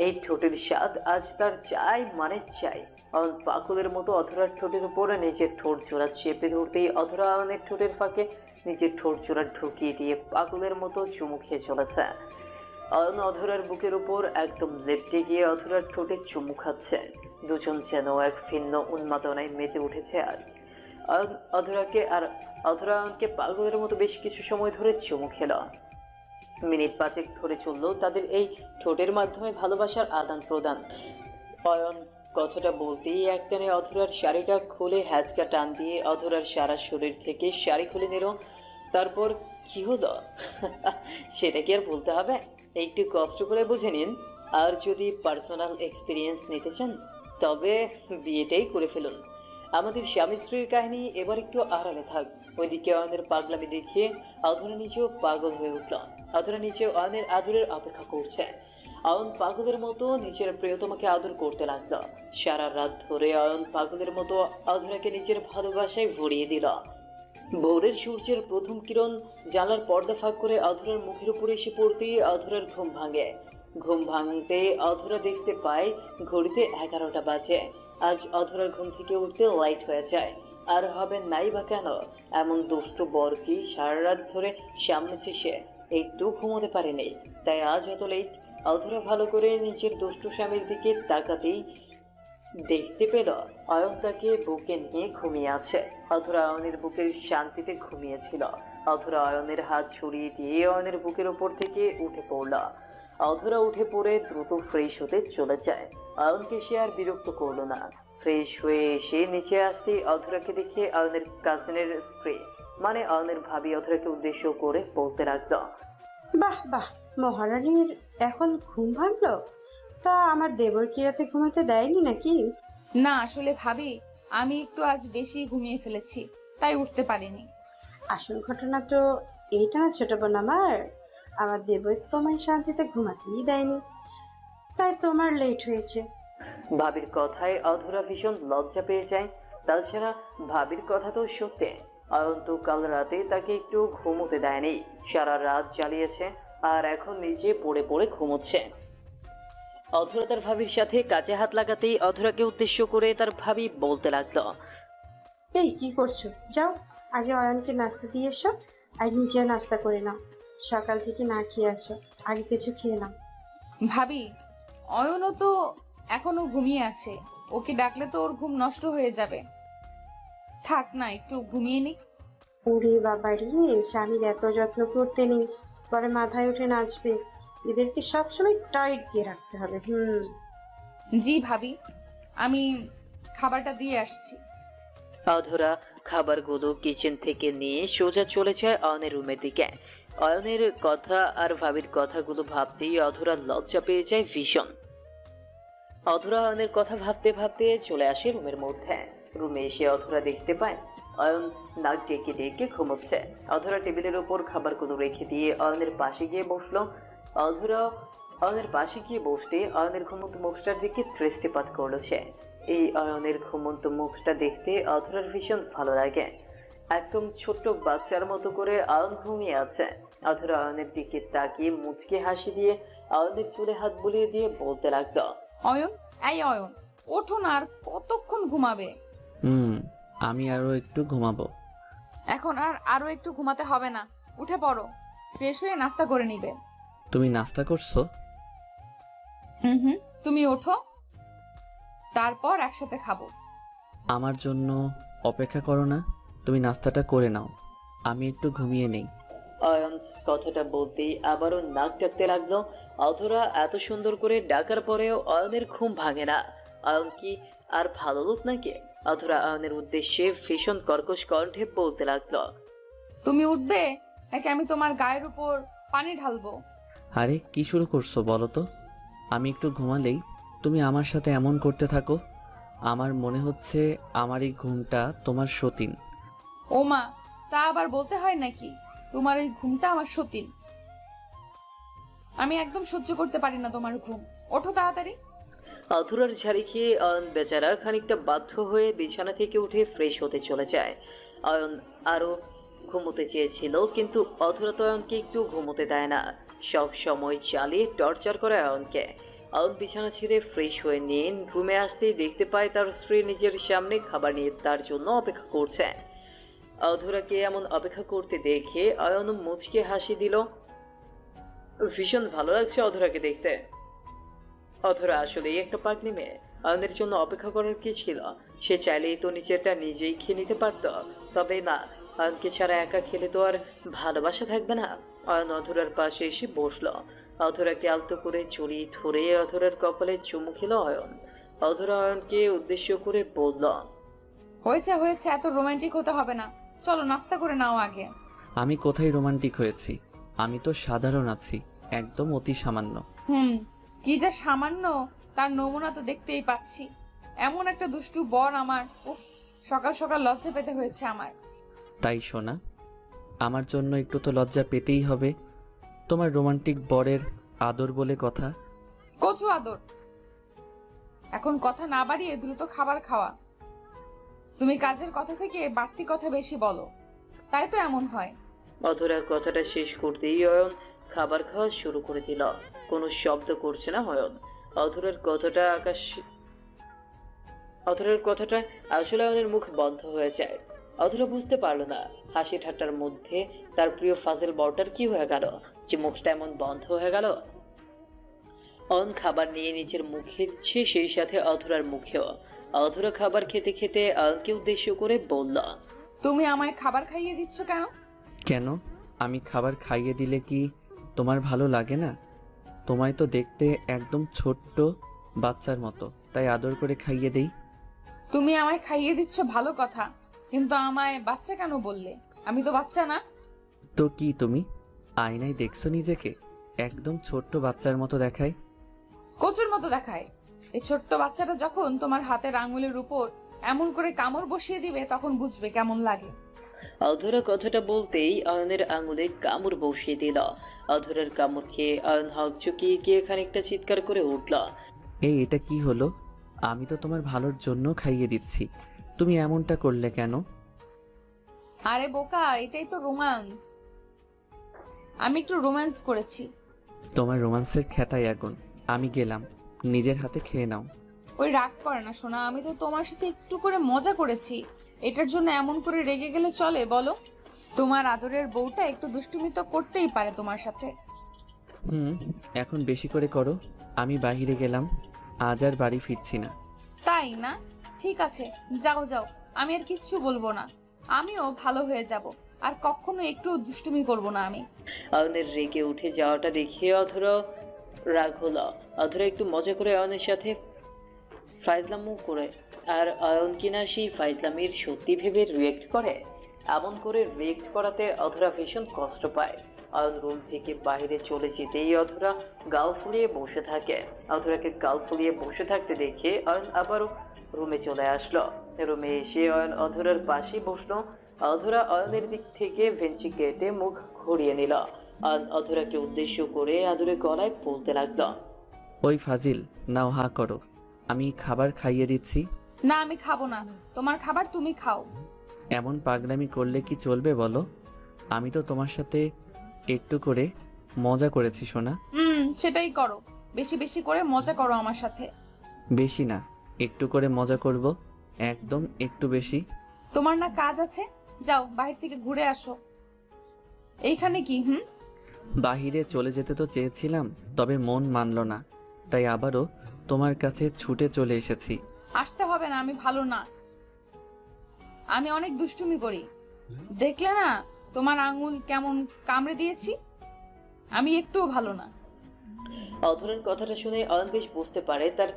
এই ঠোঁটের স্বাদ আজ তার চাই মানে চাই। অয়ন পাগলের মতো অধরার ঠোঁটের উপরে নিজের ঠোঁট জোড়া চেপে ধরতেই অধরা অয়নের ঠোঁটের ফাঁকে নিজের ঠোঁট জোড়া ঢুকিয়ে দিয়ে পাগলের মতো চুমু খেয়ে চলেছে। অয়ন অধরার বুকের উপর একদম লেপটে গিয়ে অধরার ঠোঁটে চুমু খাচ্ছে। দুজন যেন এক ভিন্ন উন্মাদনায় মেতে উঠেছে আজ। অয়ন অধরাকে আর অধরা অয়নকে পাগলের মতো বেশ কিছু সময় ধরে চুমু খেল। মিনিট 5 ধরে চলল তাদের এই ঠোঁটের মাধ্যমে ভালোবাসার আদান প্রদান। অয়ন কথাটা বলতেই একটানে অধরার শাড়িটা খুলে হ্যাচকা টান দিয়ে অধরার সারা শরীর থেকে শাড়ি খুলে নিল। তারপর কি হলো সেটা কি আর বলতে হবে? একটু কষ্ট করে বুঝে নিন। আর যদি পার্সোনাল এক্সপিরিয়েন্স নিতে চান তবে বিয়েটাই করে ফেলুন। আমাদের স্বামী স্ত্রীর কাহিনী এবার একটু আড়ালে থাক। ওইদিকে অয়নের পাগলামি দেখিয়ে অধরা নিজেও পাগল হয়ে উঠল। অধরা নিজেও অয়নের আদরের অপেক্ষা করছে। অয়ন পাগলের মতো নিজের প্রিয়তমাকে আদর করতে লাগলো। সারা রাত ধরে অয়ন পাগলের মতো অধরাকে নিজের ভালোবাসায় ভরিয়ে দিল। ভোরের সূর্যের প্রথম কিরণ জানলার পর্দা ফাঁক করে অধরার মুখের উপরে এসে পড়তেই অধরার ঘুম ভাঙে। ঘুম ভাঙতে অধরা দেখতে পায় ঘড়িতে 11টা বাজে। আজ অধরার ঘুম থেকে উঠতে লাইট হয়ে যায়। আর হবে নাই বা কেন? এমন দুষ্ট বর কি সারা রাত ধরে সামনেছে সে, একটু ঘুমোতে পারেনি, তাই আজ এত লেট। অধরা ভালো করে নিজের দুষ্ট স্বামীর দিকে তাকাতেই দেখতে পেল অয়ন তাকে বুকে নিয়ে ঘুমিয়ে আছে। অধরা অয়নের বুকের শান্তিতে ঘুমিয়েছিল। অধরা অয়নের হাত ছড়িয়ে দিয়ে অয়নের বুকের উপর থেকে উঠে পড়ল। অধরা উঠে পড়ে দ্রুত ফ্রেশ হতে চলে যায়। অয়নকে সে আর বিরক্ত করলো না। ফ্রেশ হয়ে এসে নিচে আসতেই অধরাকে দেখে অয়নের কাজিনের স্ত্রী মানে অয়নের ভাবি অধরাকে উদ্দেশ্য করে বলতে লাগলো, বাহ বাহ, মহারানীর এখন ঘুম ভাঙলো? তা আমার দেবর কি রাতে ঘুমাতে দেয়নি নাকি? না আসলে ভাবি, আমি একটু আজ বেশি ঘুমিয়ে ফেলেছি, তাই উঠতে পারিনি। আসল ঘটনা তো এইটা না ছোট বোন, আমার দেবর তোমায় শান্তিতে ঘুমাতেই দেয়নি, তাই তোমার লেট হয়েছে। ভাবির কথায় অধরা ভীষণ লজ্জা পেয়ে যায়। তাছাড়া ভাবির কথা তো সত্যি। অয়ন তো কাল রাতে তাকে একটু ঘুমোতে দেয়নি, সারা রাত জ্বালিয়েছে আর এখন নিজে পড়ে পড়ে ঘুমোচ্ছে। অধরা তার ভাবির সাথে কাজে হাত লাগাতেই অধরাকে উদ্দেশ্য করে তার ভাবি বলতে লাগলো, এই কি করছো? যাও আগে অয়নকে নাস্তা দিয়ে এসো, আর নিজে নাস্তা করে নাও। সকাল থেকে না খেয়ে আছো, আগে কিছু খেয়ে নাও। ভাবি, অয়নও তো এখনো ঘুমিয়ে আছে, ওকে ডাকলে তো ওর ঘুম নষ্ট হয়ে যাবে। থাক না, একটু ঘুমিয়ে নিক। ওরে বাবারি, স্বামীর এত যত্ন করতে নেই, পরে মাথায় উঠে নাচবে। এদেরকে সবসময় টাইট দিয়ে রাখতে হবে। জি ভাবি, আমি খাবারটা দিয়ে আসছি। অধরা খাবারগুলো কিচেন থেকে নিয়ে সোজা চলে যায় অয়নের রুমের দিকে। অয়নের কথা আর ভাবির কথাগুলো ভাবতেই অধরা লজ্জা পেয়ে যায় ভীষণ। অধরা অয়নের কথা ভাবতে ভাবতে চলে আসে রুমের মধ্যে। রুমে এসে অধরা দেখতে পায় অয়ন নাক ডেকে ডেকে ঘুমোচ্ছে। অধরা টেবিলের ওপর খাবারগুলো রেখে দিয়ে অয়নের পাশে গিয়ে বসলো। অধরা অয়নের পাশে গিয়ে বসতে অয়নের ঘুমন্ত মুখটার দিকে দৃষ্টিপাত করলো সে। এই অয়নের ঘুমন্ত মুখটা দেখতে অধরার ভীষণ ভালো লাগে। একদম ছোট্ট বাচ্চার মতো করে অয়ন ঘুমিয়ে আছে। অধরা অয়নের দিকে তাকিয়ে মুচকে হাসি দিয়ে অয়নের চুলে হাত বুলিয়ে দিয়ে বলতে লাগলো, অয়ন, এই অয়ন, ওঠো না, আর কতক্ষণ ঘুমাবে? আমি আরো একটু ঘুমাবো। এখন আরো একটু ঘুমাতে হবে না, উঠে পড়ো, ফ্রেশ হয়ে নাস্তা করে নিবে। তুমি নাস্তা করছো? হুম, তুমি ওঠো, তারপর একসাথে খাবো। আমার জন্য অপেক্ষা করো না, তুমি নাস্তাটা করে নাও, আমি একটু ঘুমিয়ে নেই। অয়ন কথাটা বলতেই আবারও নাক ডাকতে লাগলো। অধরা এত সুন্দর করে ডাকার পরেও অয়নের ঘুম ভাঙে না। অয়ন কি আর ভালো লোক নাকি? অধরা অয়নের উদ্দেশ্যে ভীষণ কর্কশ কণ্ঠে বলতে লাগলো, তুমি উঠবে নাকি আমি তোমার গায়ের উপর পানি ঢালবো? আরে কি শুরু করছো বলো তো? আমি একটু ঘুমালেই তুমি আমার সাথে এমন করতে থাকো। আমার মনে হচ্ছে আমার এই ঘুমটা তোমার সতীন। ও মা, তা আবার বলতে হয় নাকি? তোমার এই ঘুমটা আমার সতীন। আমি একদম সহ্য করতে পারি না তোমার ঘুম। ওঠো তাড়াতাড়ি। অধরার ঝাড়ি খেয়ে অয়ন বেচারা খানিকটা বাধ্য হয়ে বিছানা থেকে উঠে ফ্রেশ হতে চলে যায়। অয়ন আরো ঘুমোতে চেয়েছিল, কিন্তু অধরা তো অয়নকে একটু ঘুমোতে দেয় না। সব সময় চালিয়ে টর্চার করে অয়নকে। অয়ন বিছানা ছেড়ে ফ্রেশ হয়ে নিয়ে রুমে আসতেই দেখতে পায় তার স্ত্রী নিজের সামনে খাবার নিয়ে তার জন্য অপেক্ষা করছে। অধরাকে এমন অপেক্ষা করতে দেখে অয়ন মুচকে হাসি দিল। ভীষণ ভালো লাগছে অধরাকে দেখতে। অধরা আসলেই একটা পাগলি মেয়ে। অয়নের জন্য অপেক্ষা করার কি ছিল? সে চাইলেই তো নিজেরটা নিজেই খেয়ে নিতে পারত। তবে না, অয়নকে ছাড়া একা খেলে তো আর ভালোবাসা থাকবে না। অয়ন অধরার পাশে এসে বসলো। অধরাকে আলতো করে জড়িয়ে ধরে অধরার কপালে চুমু খেল অয়ন। অধরা অয়নকে উদ্দেশ্য করে বলল, হয়েছে হয়েছে, এত রোমান্টিক হতে হবে না, চলো নাস্তা করে নাও আগে। আমি কোথায় রোমান্টিক হয়েছি? আমি তো সাধারণ আছি, একদম অতি সামান্য। কি যা সামান্য, তার নমুনা তো দেখতেই পাচ্ছি। এমন একটা দুষ্টু বর আমার, উফ, সকাল সকাল লজ্জা পেতে হয়েছে আমার। তাই শোনা, আমার জন্য একটু তো লজ্জা পেতেই হবে। তোমার রোমান্টিক বরের আদর বলে কথা। কচু আদর। এখন কথা না বাড়িয়ে দ্রুত খাবার খাওয়া। তুমি কাজের কথা থেকে বাড়তি কথা বেশি বলো, তাই তো এমন হয়। অধরা কথাটা শেষ করতেই অয়ন খাবার খাওয়া শুরু করে দিল। কোনো শব্দ করছে না অয়ন। অধরার কথাটা আসলে অয়নের মুখ বন্ধ হয়ে যায়। অধরা বুঝতে পারলো না হাসি ঠাট্টার মধ্যে তার প্রিয় ফাজিল বরটার কি হয়ে গেল যে মুখটা এমন বন্ধ হয়ে গেল। অয়ন খাবার নিয়ে নিজের মুখে দিচ্ছে, সেই সাথে অধরার মুখেও। অধরা খাবার খেতে খেতে অয়নকে উদ্দেশ্য করে বলল, তুমি আমায় খাবার খাইয়ে দিচ্ছ কেন? কেন? আমি খাবার খাইয়ে দিলে কি তোমার ভালো লাগে না? তোমায় তো দেখতে একদম ছোট্ট বাচ্চার মতো, তাই আদর করে খাইয়ে দেই। তুমি আমায় খাইয়ে দিচ্ছ ভালো কথা, কিন্তু আমায় বাচ্চা কেন বললে? আমি তো বাচ্চা না। তো কি তুমি আয়নায় দেখছো নিজেকে? একদম ছোট্ট বাচ্চার মতো দেখায়। কচুর মতো দেখায়। এই ছোট্ট বাচ্চাটা যখন তোমার হাতের আঙুলের উপর এমন করে কামড় বসিয়ে দিবে, তখন বুঝবে কেমন লাগে। অধরা কথাটা বলতেই অয়নের আঙুলে কামড় বসিয়ে দিল। অধরার কামড় খেয়ে অয়ন হকচকিয়ে গিয়ে খানিকটা চিৎকার করে উঠল। এটা কি হলো? আমি তো তোমার ভালোর জন্য খাইয়ে দিচ্ছি, তুমি এমনটা করলে কেন? আরে বোকা, এটাই তো রোম্যান্স। আমি একটু রোম্যান্স করেছি। তোমার রোমান্সের খেতায় আগুন। আমি গেলাম, নিজের হাতে খেয়ে নাও। ওই রাগ করে না সোনা, আমি তো তোমার সাথে একটু করে মজা করেছি। এটার জন্য এমন করে রেগে গেলে চলে বলো? তোমার আদরের বউটা একটু দুষ্টুমি তো করতেই পারে তোমার সাথে। এখন বেশি করে করো। আমি বাইরে গেলাম, আজ আর বাড়ি ফিরছি না। তাই না? ঠিক আছে, যাও যাও, আমি আর কিচ্ছু বলবো না। আমিও ভালো হয়ে যাব, আর কখনো একটু দুষ্টুমি করব না আমি। অয়নের রেগে উঠে যাওয়াটা দেখে অধরা রাগ হলো। অধরা একটু মজা করে অয়নের সাথে ফাইজলামও করে, আর অয়ন কিনা সেই ফাইজলামির সত্যি ভেবে রিয়েক্ট করে। এমন করে রিয়েক্ট করাতে অধরা ভীষণ কষ্ট পায়। অয়ন রুম থেকে বাইরে চলে যেতেই অধরা গাল ফুলিয়ে বসে থাকে। অধরাকে গাল ফুলিয়ে বসে থাকতে দেখে অয়ন আবারও রুমে চলে আসলো। রুমে এসে অয়ন অধরার পাশে বসলো। অধরা অয়নের দিক থেকে ভেঞ্চি কেটে মুখ ঘুরিয়ে নিল। অয়ন অধরাকে উদ্দেশ্য করে আদুরে গলায় বলতে লাগলো, ওই ফাজিল, নাও হা করো, আমি খাবার খাইয়ে দিচ্ছি। না, আমি খাবো না, তোমার খাবার তুমি খাও। এমন পাগলামি করলে কি চলবে বলো? আমি তো তোমার সাথে একটু করে মজা করেছি সোনা। সেটাই করো, বেশি বেশি করে মজা করো আমার সাথে। বেশি না, একটু করে মজা করব, একদম একটু বেশি। তোমার না কাজ আছে, যাও বাহির থেকে ঘুরে আসো। এইখানে কি? বাহিরে চলে যেতে তো চেয়েছিলাম, তবে মন মানল না, তাই আবারও তোমার কাছে ছুটে চলে এসেছি। আসতে হবে না, আমি ভালো না। আমি অনেক দুষ্টুমি করি, দেখলে না তোমার আঙুল কেমন কামড়ে দিয়েছি। আমি একটুও ভালো না। অধরার কথাটা শুনে অয়ন বেশ বুঝতে পারে তার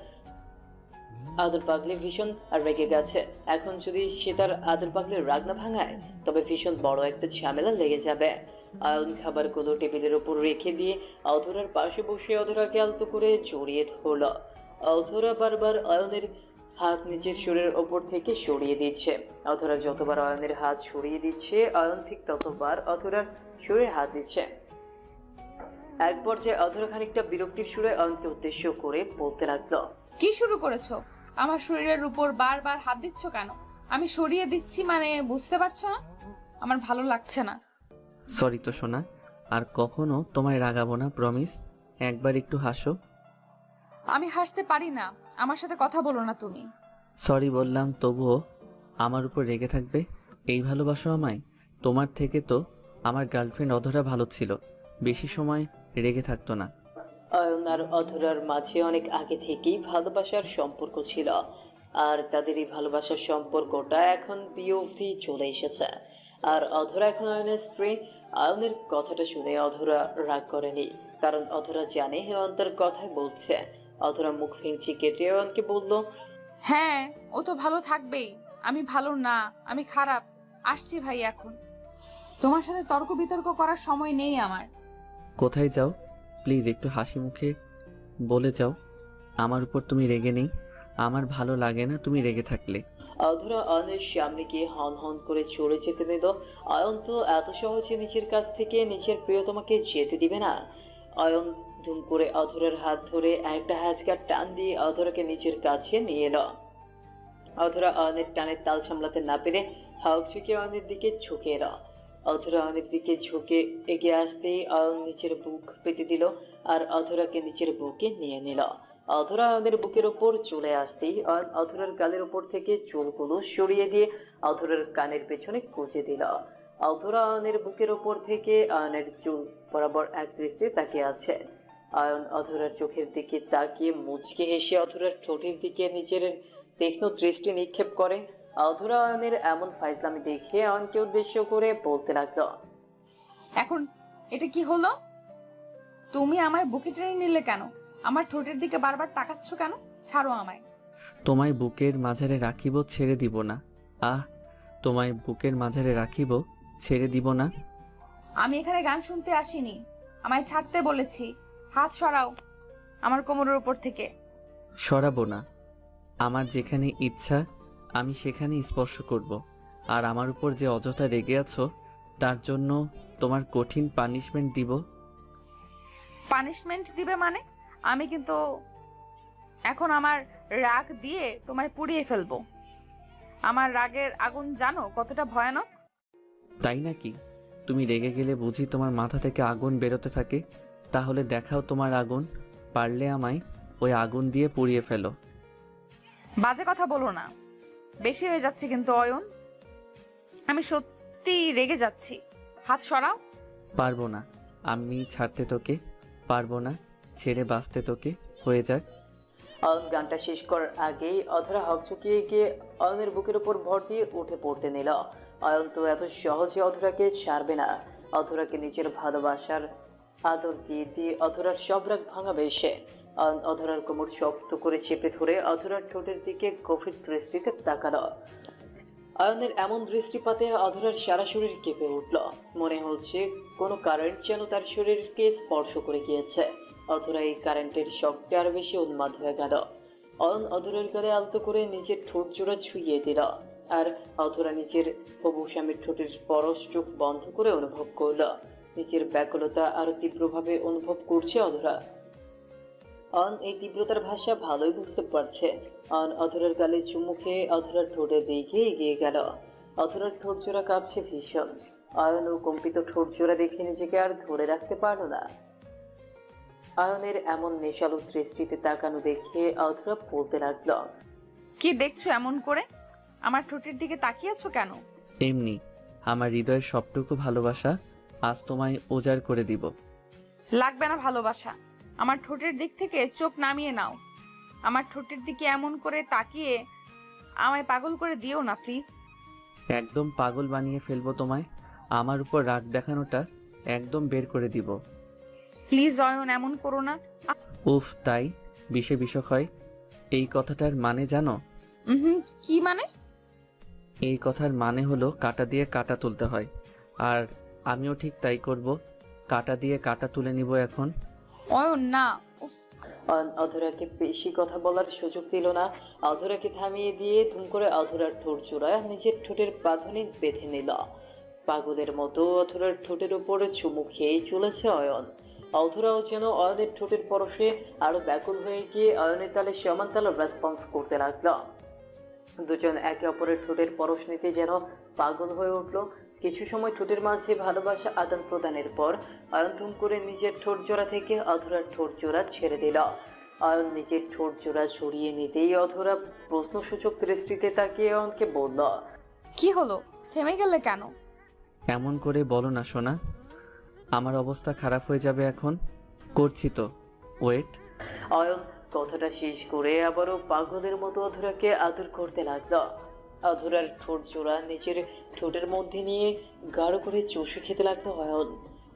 আদর পাগলি ভীষণ রেগে গেছে। এখন যদি সে তার আদর পাগলির রাগ না ভাঙায় তবে ভীষণ বড় একটা ঝামেলা লেগে যাবে। অয়ন খাবারগুলো টেবিলের উপর রেখে দিয়ে অধরার পাশে বসে অধরাকে আলতো করে জড়িয়ে ধরল। অধরা বারবার অয়নের হাত নিজের শরীরের ওপর থেকে সরিয়ে দিচ্ছে। অধরা যতবার অয়নের হাত সরিয়ে দিচ্ছে অয়ন ঠিক ততবার অধরার শরীরে হাত দিচ্ছে। এক পর্যায়ে অধরা খানিকটা বিরক্তির সুরে অয়নকে উদ্দেশ্য করে বলতে লাগলো, কি শুরু করেছো? আমার শরীরের উপর বারবার হাত দিচ্ছ কেন? আমি সরিয়ে দিচ্ছি মানে বুঝতে পারছো না? আমার ভালো লাগছে না। সরি তো সোনা, আর কখনো তোমায় রাগাবো না, প্রমিস। একবার একটু হাসো। আমি হাসতে পারি না, আমার সাথে কথা বলো না তুমি। সরি বললাম, তবুও আমার উপর রেগে থাকবে? এই ভালোবাসো আমায়? তোমার থেকে তো আমার গার্লফ্রেন্ড অধরা ভালো ছিল, বেশি সময় রেগে থাকতো না। অয়ন আর অধরার মাঝে অনেক আগে থেকেই ভালোবাসার সম্পর্ক ছিল, আর তাদের এই ভালোবাসার সম্পর্কটা এখন বিয়ে অবধি চলে এসেছে। আর অধরা এখন অয়নের স্ত্রী। অয়নের কথাটা শুনে অধরা রাগ করেনি, কারণ অধরা জানে অয়ন তার কথাই বলছে। অধরা মুখ ফিঞ্চি কেটে অয়নকে বলল, হ্যাঁ, ও তো ভালো থাকবেই। আমি ভালো না, আমি খারাপ। আসছি ভাই এখন। তোমার সাথে তর্ক বিতর্ক করার সময় নেই আমার। কোথায় যাও? প্লিজ একটু হাসি মুখে বলে যাও, আমার উপর তুমি রেগে নেই। আমার ভালো লাগে না তুমি রেগে থাকলে। অধরা অয়নের সামনে গিয়ে হন হন করে চলে যেতে দিল। অয়ন তো এত সহজে নিজের কাছ থেকে নিজের প্রিয়তমাকে যেতে দিবে না। অয়ন ধুম করে অধরার হাত ধরে একটা হ্যাচকার টান দিয়ে অধরাকে নিজের কাছে নিয়ে এলো। অধরা অয়নের টানের তাল সামলাতে না পেরে হাউক ঝুঁকে অয়নের দিকে ঝুঁকে এলো। অধরা অয়নের দিকে ঝুঁকে এগিয়ে আসতেই অয়ন নিচের বুক পেতে দিল আর অধরাকে নিচের বুকে নিয়ে নিল। অধরা অয়নের বুকের ওপর চলে আসতেই অয়ন অধরার গালের উপর থেকে চুলগুলো সরিয়ে দিয়ে অধরার কানের পেছনে গুঁজে দিল। অধরা অয়নের বুকের ওপর থেকে অয়নের চুল বরাবর এক দৃষ্টি তাকিয়ে আছে। অয়ন অধরার চোখের দিকে তাকিয়ে মুচকে হেসে অধরার ঠোঁটের দিকে নিজের তীক্ষ্ণ দৃষ্টি নিক্ষেপ করে। অধরা অয়নের এমন ফাইজলামি দেখে অয়নকে উদ্দেশ্য করে বলতে লাগলো, এখন এটা কি হলো? তুমি আমায় বুকে টেনে নিলে কেন? আমার ঠোঁটের দিকে বারবার তাকাচ্ছ কেন? ছাড়ো আমায়। তোমায় বুকের মাঝারে রাখিব, ছেড়ে দিব না। আহ, তোমায় বুকের মাঝারে রাখিব, ছেড়ে দিব না। আমি এখানে গান শুনতে আসিনি, আমায় ছাড়তে বলেছি। হাত সরাও আমার কোমরের উপর থেকে। সরাবো না। আমার যেখানে ইচ্ছা আমি সেখানে স্পর্শ করব। আর আমার উপর যে অযথা রেগে আছো তার জন্য তোমার কঠিন পানিশমেন্ট দিব। পানিশমেন্ট দিবে মানে? আমি কিন্তু এখন আমার রাগ দিয়ে তোমায় পুড়িয়ে ফেলবো। আমার রাগের আগুন জানো কতটা ভয়ানক? তাই নাকি? তুমি রেগে গেলে বুঝি তোমার মাথা থেকে আগুন বেরোতে থাকে? তাহলে দেখাও তোমার আগুন, পারলে আমায় ওই আগুন দিয়ে পুড়িয়ে ফেলো। বাজে কথা বলো না, বেশি হয়ে যাচ্ছে কিন্তু অয়ন। আমি সত্যি রেগে যাচ্ছি। হাত সরাও। পারবো না, আমি ছাড়তে তোকে পারবো না, ছেড়ে বাঁচতে তোকে, হয়ে যাক। অয়ন গানটা শেষ করার আগেই অধরা হক ঝুঁকিয়ে গিয়ে অয়নের বুকের উপর ভর দিয়ে উঠে পড়তে নিল। অয়ন তো এত সহজে অধরাকে ছাড়বে না। অধরাকে নিজের ভালোবাসার আদর দিয়ে দিয়ে অধরার সব রাগ ভাঙাবে সে। অয়ন অধরার কোমর শক্ত করে চেপে ধরে অধরার ঠোঁটের দিকে গভীর দৃষ্টিতে তাকালো। অয়নের এমন দৃষ্টিপাতে অধরার সারা শরীর কেঁপে উঠল। মনে হচ্ছে কোনো কারেন্ট যেন তার শরীরকে স্পর্শ করে গিয়েছে। অধরা এই কারেন্টের শক্তি আরো বেশি উন্মাদ হয়ে গেল। অয়ন অধরার গালে আলতো করে নিজের ঠোঁট জোড়া ছুঁয়ে দিল। আর অধরা নিজের হবু স্বামীর ঠোঁটের স্পর্শ চোখ বন্ধ করে অনুভব করল। নিজের ব্যাকুলতা আরো তীব্রভাবে অনুভব করছে অধরা। অয়ন এই তীব্রতার ভাষা ভালোই বুঝতে পারছে। অয়ন অধরার গালে চুমু খেয়ে অধরার ঠোঁটের দিকে এগিয়ে গেল। অধরার ঠোঁট জোড়া কাঁপছে ভীষণ। অয়ন ও কম্পিত ঠোঁট জোড়া দেখে নিজেকে আর ধরে রাখতে পারল না। অয়নের এমন নেশালু দৃষ্টিতে তাকানো দেখে অধরা বলতে লাগলো, কি দেখছো এমন করে? আমার ঠোঁটের দিকে তাকিয়ে আছো কেন? এমনি আমার হৃদয়ের সবটুকু ভালোবাসা আজ তোমায় উজাড় করে দিব। লাগবে না ভালোবাসা। আমার ঠোঁটের দিক থেকে চোখ নামিয়ে নাও। আমার ঠোঁটের দিকে এমন করে তাকিয়ে আমায় পাগল করে দিও না প্লিজ। একদম পাগল বানিয়ে ফেলবো তোমায়। আমার উপর রাগ দেখানোটা একদম বের করে দিব। প্লিজ অয়ন, এমন করো না। উফ, তাই বিষে বিষক হয়? এই কথাটার মানে জানো? কি মানে? এই কথার মানে হলো কাঁটা দিয়ে কাঁটা তুলতে হয়। আর আমিও ঠিক তাই করব। কাঁটা দিয়ে কাঁটা তুলে নিব এখন। অয়ন না। উফ। অয়ন অধরাকে বেশি কথা বলার সুযোগ দিল না। অধরাকে থামিয়ে দিয়ে ধুম করে অধরার ঠোঁট জোড়া নিজের ঠোঁটের বাঁধনে বেঁধে নিল। পাগলের মতো অধরার ঠোঁটের উপরে চুমু খেয়ে চলেছে অয়ন। অধরাও যেন অয়নের ঠোঁটের পরশে আরো ব্যাকুল হয়ে গিয়ে অয়নের তালে সমান তালে রেসপন্স করতে লাগলো। দুজন একে অপরের ঠোঁটের পরশ নিতে যেন পাগল হয়ে উঠলো। কিছু সময় ঠোঁটের মাঝে ভালোবাসা আদান প্রদানের পর অয়ন ধুম করে নিজের ঠোঁট জোড়া থেকে অধরার ঠোঁট জোড়া ছেড়ে দিল। অয়ন নিজের ঠোঁট জোড়া ছড়িয়ে নিতেই অধরা প্রশ্নসূচক দৃষ্টিতে তাকিয়ে অয়নকে বলল, কি হলো? থেমে গেলে কেন? এমন করে বলো না সোনা, আমার অবস্থা খারাপ হয়ে যাবে এখন। করছি তো, ওয়েট। অয়ন কথাটা শেষ করে আবারও পাগলের মতো অধরাকে আদর করতে লাগলো। অধরার ঠোঁট জোড়া নিজের ঠোঁটের মধ্যে নিয়ে গাঢ় করে চষে খেতে লাগলো অয়ন।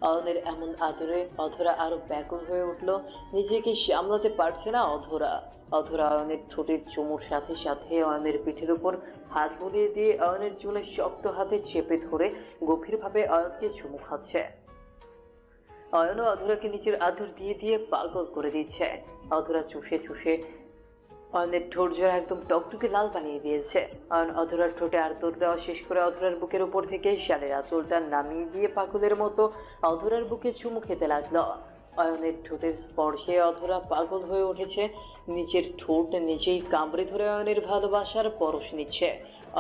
অয়নের এমন আদরে অধরা আরো ব্যাকুল হয়ে উঠল। নিজেকে সামলাতে পারছে না অধরা। অধরা অয়নের ঠোঁটের চুমুর সাথে সাথে অয়নের পিঠের উপর হাত বুলিয়ে দিয়ে অয়নের চুলে শক্ত হাতে চেপে ধরে গভীরভাবে অয়নকে চুমু খাচ্ছে। অয়নও অধরাকে নিজের আদর দিয়ে দিয়ে পাগল করে দিচ্ছে। অধরা চুষে চুষে অয়নের ঠোঁট জোড়া একদম টকটকে লাল বানিয়ে দিয়েছে। অয়ন অধরার ঠোঁটে আঁতর দেওয়া শেষ করে অধরার বুকের উপর থেকে শালের আঁচলটা নামিয়ে দিয়ে পাগলের মতো অধরার বুকে চুমু খেতে লাগলো। অয়নের ঠোঁটের স্পর্শে অধরা পাগল হয়ে উঠেছে। নিজের ঠোঁট নিজেই কামড়ে ধরে অয়নের ভালোবাসার পরশ নিচ্ছে।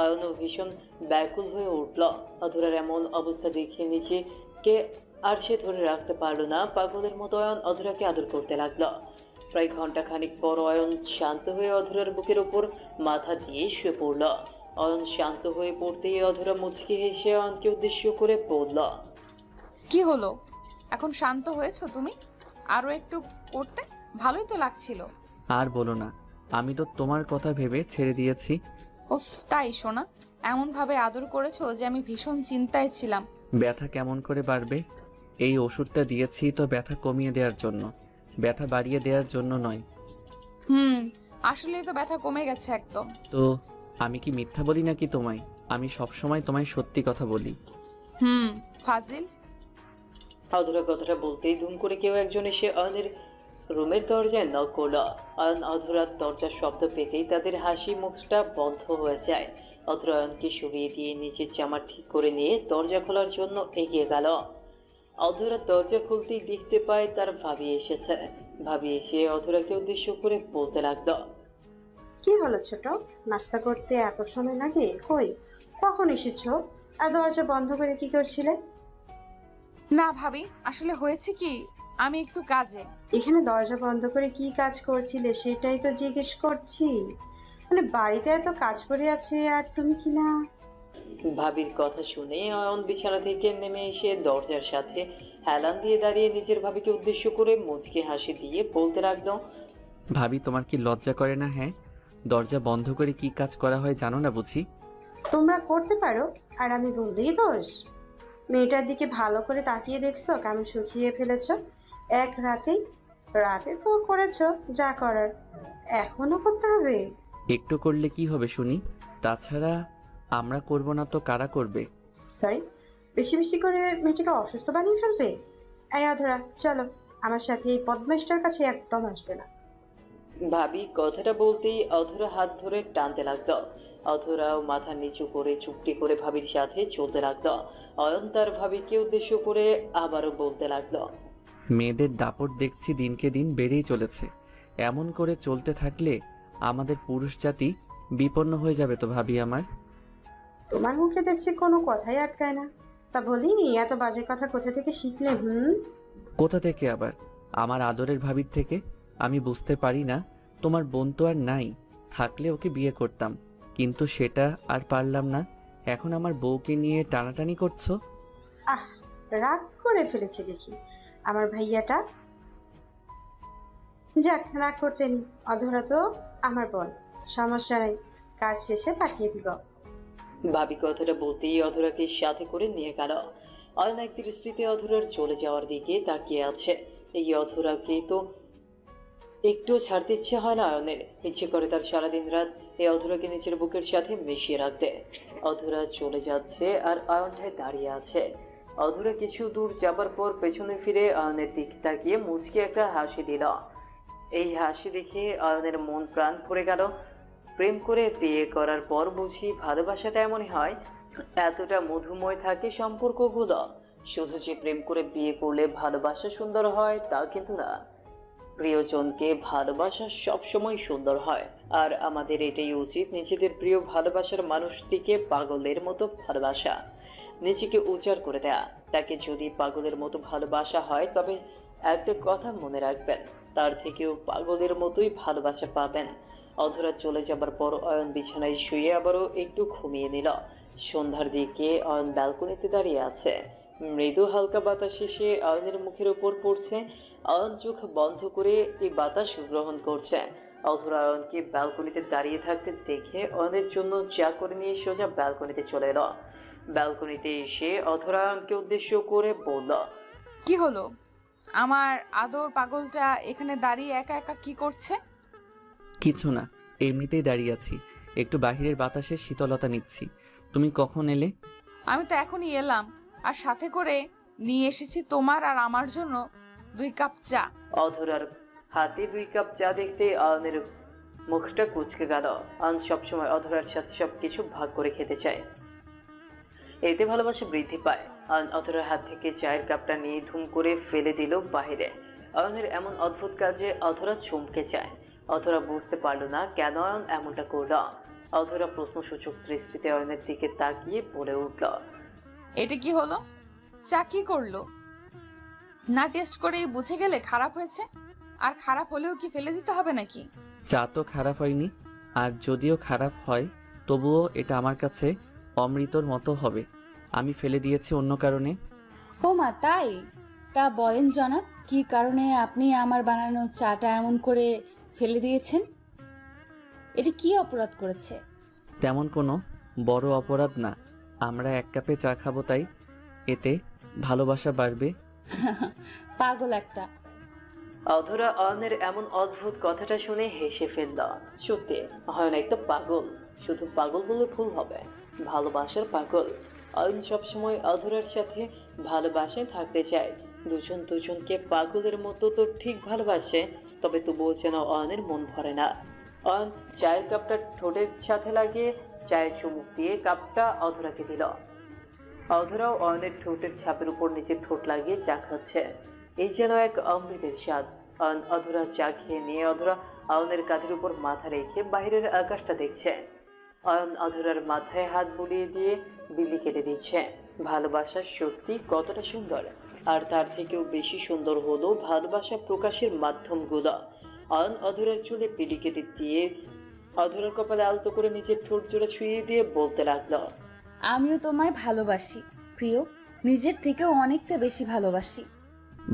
অয়নও ভীষণ ব্যাকুল হয়ে উঠল। অধরার এমন অবস্থা দেখে নিজেকে আর সে ধরে রাখতে পারলো না। পাগলের মতো অয়ন অধরাকে আদর করতে লাগলো। প্রায় ঘন্টা খানিক পর অয়ন শান্ত হয়ে অধরার বুকের উপর মাথা দিয়ে শুয়ে পড়ল। অয়ন শান্ত হয়ে পড়তেই অধরা মুচকি হেসে অয়নকে উদ্দেশ্য করে বলল, কি হলো? এখন শান্ত হয়েছো তুমি? আরো একটু করতে ভালোই তো লাগছিল। আর বলো না, আমি তো তোমার কথা ভেবে ছেড়ে দিয়েছি। উফ, তাই শোনা। এমন ভাবে আদর করেছো যে আমি ভীষণ চিন্তায় ছিলাম। ব্যথা কেমন করে বাড়বে? এই ওষুধটা দিয়েছি তো ব্যথা কমিয়ে দেওয়ার জন্য, ব্যথা বাড়িয়ে দেওয়ার জন্য নয়। আসলে তো ব্যথা কমে গেছে একদম। তো আমি কি মিথ্যা বলি নাকি তোমায়? আমি সবসময় তোমায় সত্যি কথা বলি। ফাজিল। অধরা কথাটা বলতেই ধুম করে কেউ একজন এসে অয়নের রুমের দরজায় নক করল। অয়ন অধরার দরজার শব্দ পেতেই তাদের হাসি মুখটা বন্ধ হয়ে যায়। অধরা অয়নকে সরিয়ে দিয়ে নিচের জামা ঠিক করে নিয়ে দরজা খোলার জন্য এগিয়ে গেল। অধরা দরজা খুলতেই দেখতে পায় তার ভাবি এসেছে। ভাবি এসে অধরাকে উদ্দেশ্য করে বলতে লাগলো, কি হলো ছোট? নাস্তা করতে এত সময় লাগে? কই, কখন এসেছো? আর দরজা বন্ধ করে কি করছিলে? না ভাবি, আসলে হয়েছে কি, আমি একটু কাজে। এখানে দরজা বন্ধ করে কি কাজ করছিলে সেটাই তো জিজ্ঞেস করছি। মানে বাড়িতে এত কাজ পড়ে আছে আর তুমি কি না? ভাবির কথা শুনে অয়ন বিছানা থেকে নেমে এসে দরজার সাথে হেলান দিয়ে দাঁড়িয়ে নিজের ভাবিকে উদ্দেশ্য করে মুচকি হাসি দিয়ে বলতে লাগলো, ভাবি, তোমার কি লজ্জা করে না? হ্যাঁ, দরজা বন্ধ করে কি কাজ করা হয় জানো না বুঝি? তোমরা করতে পারো আর আমি বলতেই দোষ? মেয়েটার দিকে ভালো করে তাকিয়ে দেখছো কেমন শুকিয়ে ফেলেছো এক রাতেই? রাতে তো করেছো যা করার, এখনো করতে হবে? একটু করলে কি হবে শুনি? তাছাড়া আমরা করব না তো কারা করবে? সরি, বেশি বেশি করে মেয়েটাকে অসুস্থ বানিয়ে ফেলবে। এই অধরা, চলো আমার সাথে এই বদমাইশটার কাছে একদম আসবে না। ভাবি কথাটা বলতেই অধরা হাত ধরে টানতে লাগলো। অধরাও মাথা নিচু করে চুপটি করে ভাবির সাথে চলতে লাগলো। অয়ন তার ভাবিকে উদ্দেশ্য করে আবারও বলতে লাগলো। মেয়েদের দাপট দেখছি দিনকে দিন বেড়েই চলেছে। এমন করে চলতে থাকলে আমাদের পুরুষ জাতি বিপন্ন হয়ে যাবে তো ভাবি আমার। তোমার মুখে দেখছি কোনো কথাই আটকায় না। তা বলি, এত বাজে কথা কোথা থেকে শিখলে? কোথা থেকে আবার? আমার আদরের ভাবির থেকে। আমি বুঝতে পারি না, তোমার বোন তো আর নাই, থাকলে ওকে বিয়ে করতাম, কিন্তু সেটা আর পারলাম না। এখন আমার বউকে নিয়ে টানাটানি করছো। আহ, রাগ করে ফেলেছে দেখি আমার ভাইয়াটা। যাক, রাগ করতে নি, অধরা তো আমার বোন, সমস্যা নেই, কাজ শেষে পাঠিয়ে দিব। ভাবি কথাটা বলতেই অধরাকে সাথে করে নিয়ে গেল। অয়ন এক দৃষ্টিতে অধরার চলে যাওয়ার দিকে তাকিয়ে আছে। এই অধরাকে তো একটুও ছাড়তে ইচ্ছে হয় না অয়নের। ইচ্ছে করে তার সারাদিন রাত এই অধরাকে নিজের বুকের সাথে মিশিয়ে রাখতে। অধরা চলে যাচ্ছে আর অয়নটায় দাঁড়িয়ে আছে। অধরা কিছু দূর যাবার পর পেছনে ফিরে অয়নের দিক তাকিয়ে মুচকি একটা হাসি দিল। এই হাসি দেখে অয়নের মন প্রাণ ভরে গেল। প্রেম করে বিয়ে করার পর বুঝি ভালোবাসাটা এমনই হয়, এতটা মধুময় থাকে সম্পর্কগুলো। শুধু যে প্রেম করে বিয়ে করলে ভালোবাসা সুন্দর হয় তা কিন্তু না। প্রিয়জনকে ভালোবাসা সবসময় সুন্দর হয়। আর আমাদের এটাই উচিত, নিজেদের প্রিয় ভালোবাসার মানুষটিকে পাগলের মতো ভালোবাসা, নিজেকে উজাড় করে দেয়া। তাকে যদি পাগলের মতো ভালোবাসা হয় তবে একটা কথা মনে রাখবেন, তার থেকেও পাগলের মতোই ভালোবাসা পাবেন। অধরা চলে যাবার পর অয়ন বিছানায় শুয়ে আবারও একটু ঘুমিয়ে নিল। সন্ধ্যার দিকে অয়ন ব্যালকনিতে দাঁড়িয়ে আছে। মৃদু হালকা বাতাস এসে অয়নের মুখের উপর পড়ছে। অয়ন চোখ বন্ধ করে এই বাতাস গ্রহণ করছে। অধরা অয়নকে ব্যালকনিতে দাঁড়িয়ে থাকতে দেখে অয়নের জন্য চা করে নিয়ে সোজা ব্যালকনিতে চলে এলো। ব্যালকনিতে এসে অধরা অয়নকে উদ্দেশ্য করে বলল, কি হলো? আমার আদর পাগলটা এখানে দাঁড়িয়ে একা একা কি করছে? কিছু না, এমনিতেই দাঁড়িয়ে আছি, একটু বাহিরের বাতাসের শীতলতা নিচ্ছি। তুমি কখন এলে? আমি তো এখনই এলাম, আর সাথে করে নিয়ে এসেছি তোমার আর আমার জন্য 2 কাপ চা। অধরার হাতে 2 কাপ চা দেখতে অয়নের মুখটা কুঁচকে গেল। অয়ন সবসময় অধরার সাথে সবকিছু ভাগ করে খেতে চায়, এতে ভালোবাসা বৃদ্ধি পায়। অয়ন অধরার হাত থেকে চায়ের কাপটা নিয়ে ধুম করে ফেলে দিল বাহিরে। অয়নের এমন অদ্ভুত কাজে অধরা চমকে যায়। অধরা বুঝতে পারল না কেন অয়ন এমনটা করল। অধরা প্রশ্নসূচক দৃষ্টিতে অয়নের দিকে তাকিয়ে বলে উঠল, এটা কি হলো? চা কি করলো? না টেস্ট করেই বুঝে গেলে খারাপ হয়েছে? আর খারাপ হলেও কি ফেলে দিতে হবে নাকি? চা তো খারাপ হয়নি, আর যদিও খারাপ হয় তবুও এটা আমার কাছে অমৃতর মতো হবে। আমি ফেলে দিয়েছি অন্য কারণে। ও মা, তাই? তা বলেন জনাব, কি কারণে আপনি আমার বানানো চাটা এমন করে ফেলে দিয়েছেন? এটা কি অপরাধ করেছে? তেমন কোনো বড় অপরাধ না, আমরা 1 কাপে চা খাবো তাই। এতে ভালোবাসা বাড়বে। পাগল একটা। অধরা অয়নের এমন অদ্ভুত কথাটা শুনে হেসে ফেলল। সত্যি অয়ন একটা পাগল, শুধু পাগল বলে ভুল হবে, ভালোবাসার পাগল। অয়ন সবসময় অধরার সাথে ভালোবাসায় থাকতে চায়। দুজন দুজনকে পাগলের মতো তো ঠিক ভালোবাসে, তবে তবুও যেন অয়নের মন ভরে না। অয়ন চায়ের কাপটা ঠোঁটের সাথে লাগিয়ে চায়ের চুমুক দিয়ে কাপটা অধরাকে দিল। অধরাও অয়নের ঠোঁটের ছাপের উপর নিজের ঠোঁট লাগিয়ে চা খাচ্ছে। এই যেন এক অমৃতের স্বাদ। অয়ন অধরা চা খেয়ে নিয়ে অধরা অয়নের কাঁধের উপর মাথা রেখে বাইরের আকাশটা দেখছে। অয়ন অধরার মাথায় হাত বুলিয়ে দিয়ে বিলি কেটে দিচ্ছে। ভালোবাসা সত্যি কতটা সুন্দর, আর তার থেকেও বেশি সুন্দর হলো ভালোবাসা প্রকাশের মাধ্যমগুলো। অয়ন অধরার চুলে বিলি কেটে দিয়ে অধরার কপালে আলতো করে নিজের ঠোঁট জোড়া ছুঁয়ে দিয়ে বলতে লাগলো, আমিও তোমায় ভালোবাসি প্রিয়, নিজের থেকেও অনেকটা বেশি ভালোবাসি।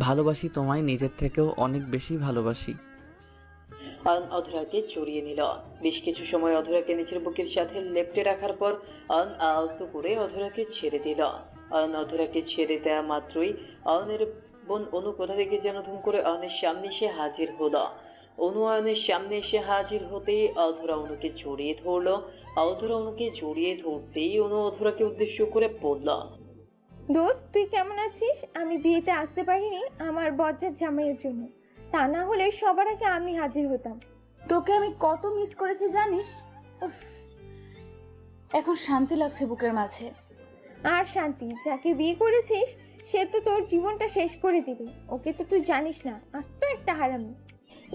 ভালোবাসি তোমায় নিজের থেকেও অনেক বেশি ভালোবাসি। অয়ন অধরাকে জড়িয়ে নিল। বেশ কিছু সময় অধরাকে নিজের বুকের সাথে লেপ্টে রাখার পর অয়ন আলতো করে অধরাকে ছেড়ে দিল। অয়ন অধরাকে ছেড়ে দেওয়া মাত্রই অয়নের বোন অনু কোথা থেকে যেন ধুম করে অয়নের সামনে এসে হাজির হলো। অনু অয়নের সামনে এসে হাজির হতেই অধরা অনুকে জড়িয়ে ধরলো। অধরা অনুকে জড়িয়ে ধরতেই অনু অধরাকে উদ্দেশ্য করে বলল, দোস্ত, তুই কেমন আছিস? আমি বিয়েতে আসতে পারিনি আমার বজ্জাত জামাইয়ের জন্য, তা না হলে সবার আগে আমি হাজির হতাম। তোকে আমি কত মিস করেছি জানিস? উফ, এখন শান্তি লাগছে বুকের মাঝে। আর শান্তি, যাকে বিয়ে করেছিস সে তো তোর জীবনটা শেষ করে দিবে। ওকে তো তুই জানিস না, আস্ত একটা হারামি।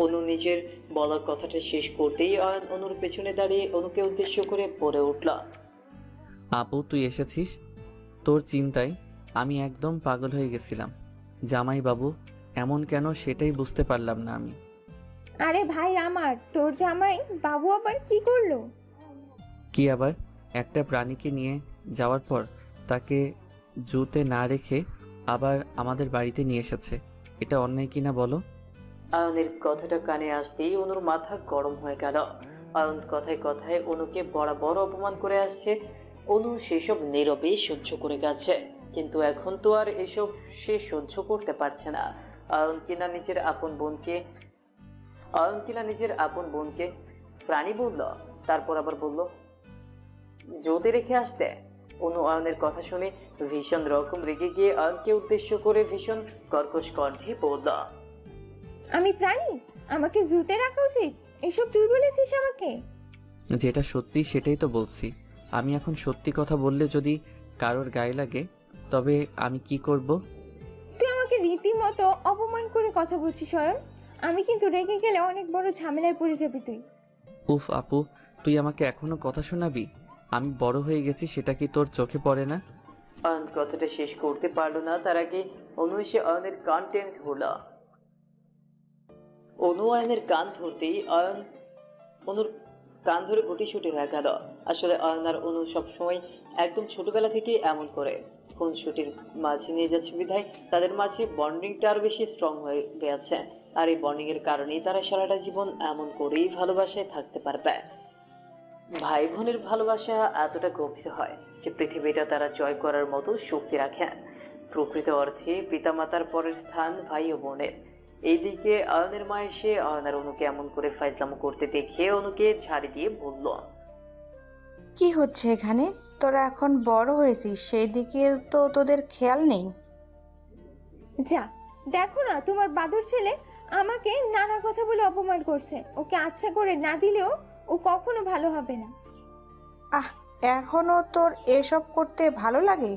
অনু নিজের বলার কথাটা শেষ করতেই অয়ন অনুর পেছনে দাঁড়িয়ে অনুকে উদ্দেশ্য করে পড়ে উঠল। আপু তুই এসেছিস? তোর চিন্তায় আমি একদম পাগল হয়ে গেছিলাম। জামাই বাবু এমন কেন সেটাই বুঝতে পারলাম না আমি। আরে ভাই আমার, তোর জামাই বাবু আবার কি করলো? কি আবার? একটা প্রাণীকে নিয়ে যাওয়ার পর তাকে জুতে না রেখে আবার আমাদের বাড়িতে নিয়ে এসেছে। এটা অন্যায় কিনা বলো? অয়নের কথাটা কানে আসতেই অনুর মাথা গরম হয়ে গেল। অয়ন কথায় কথায় অনুকে বরাবর অপমান করে আসছে। অনু সেসব নীরবে সহ্য করে গেছে, কিন্তু এখন তো আর এসব সে সহ্য করতে পারছে না। অয়ন কিনা নিজের আপন বোনকে প্রাণী বলল, তারপর আবার বলল জোতে রেখে আসতে। অনু অয়নের কথা শুনে ভীষণ রকম রেগে গিয়ে অয়নকে উদ্দেশ্য করে ভীষণ কর্কশ কণ্ঠে বলল, আমি প্রাণী? আমাকে জুতে রাখা উচিত? এসব তুই বলেছিস আমাকে? যেটা সত্যি সেটাই তো বলছি। আমি এখন সত্যি কথা বললে যদি কারোর গায়ে লাগে তবে আমি কি করব? তুই আমাকে রীতিমতো অপমান করে কথা বলছিস অয়ন। আমি কিন্তু রেগে গেলে অনেক বড় ঝামেলায় পড়ে যাবি তুই। উফ আপু, তুই আমাকে এখনো কথা শোনাবি? আমি বড় হয়ে গেছি সেটা কি তোর চোখে পড়ে না? অয়ন কথাটা শেষ করতে পারলো না, তার আগে অনু এসে অয়নের কান টেনে ধরল। অনু অয়নের কান ধরতেই অয়ন অনুর কান ধরে গুটিসুটি হয়ে গেল। আসলে অয়ন আর অনু সবসময় একদম ছোটবেলা থেকেই এমন করে খুনসুটির মাঝে নিয়ে যাচ্ছে বিধায় তাদের মাঝে বন্ডিংটা আরো বেশি স্ট্রং হয়ে গেছে। আর এই বন্ডিং এর কারণেই তারা সারাটা জীবন এমন করেই ভালোবাসায় থাকতে পারবে। ভাই বোনের ভালোবাসা এতটা গভীর হয় যে পৃথিবীটা তারা জয় করার মতো শক্তি রাখে। প্রকৃত অর্থে পিতামাতার পরের স্থান ভাই ও বোনের। এইদিকে অয়নের মা এসে অয়ন আর অনুকে এমন করে ফাইজলামো করতে দেখে অনুকে ঝাড়ি দিয়ে বলল, কি হচ্ছে এখানে? তোরা এখন বড় হয়েছিস, সেই দিকে তো তোদের খেয়াল নেই। যা দেখো না, তোমার বাদর ছেলে আমাকে নানা কথা বলে অপমান করছে। ওকে আচ্ছা করে না দিলেও ও কখনো ভালো হবে না। আহ, এখনো তোর এসব করতে ভালো লাগে?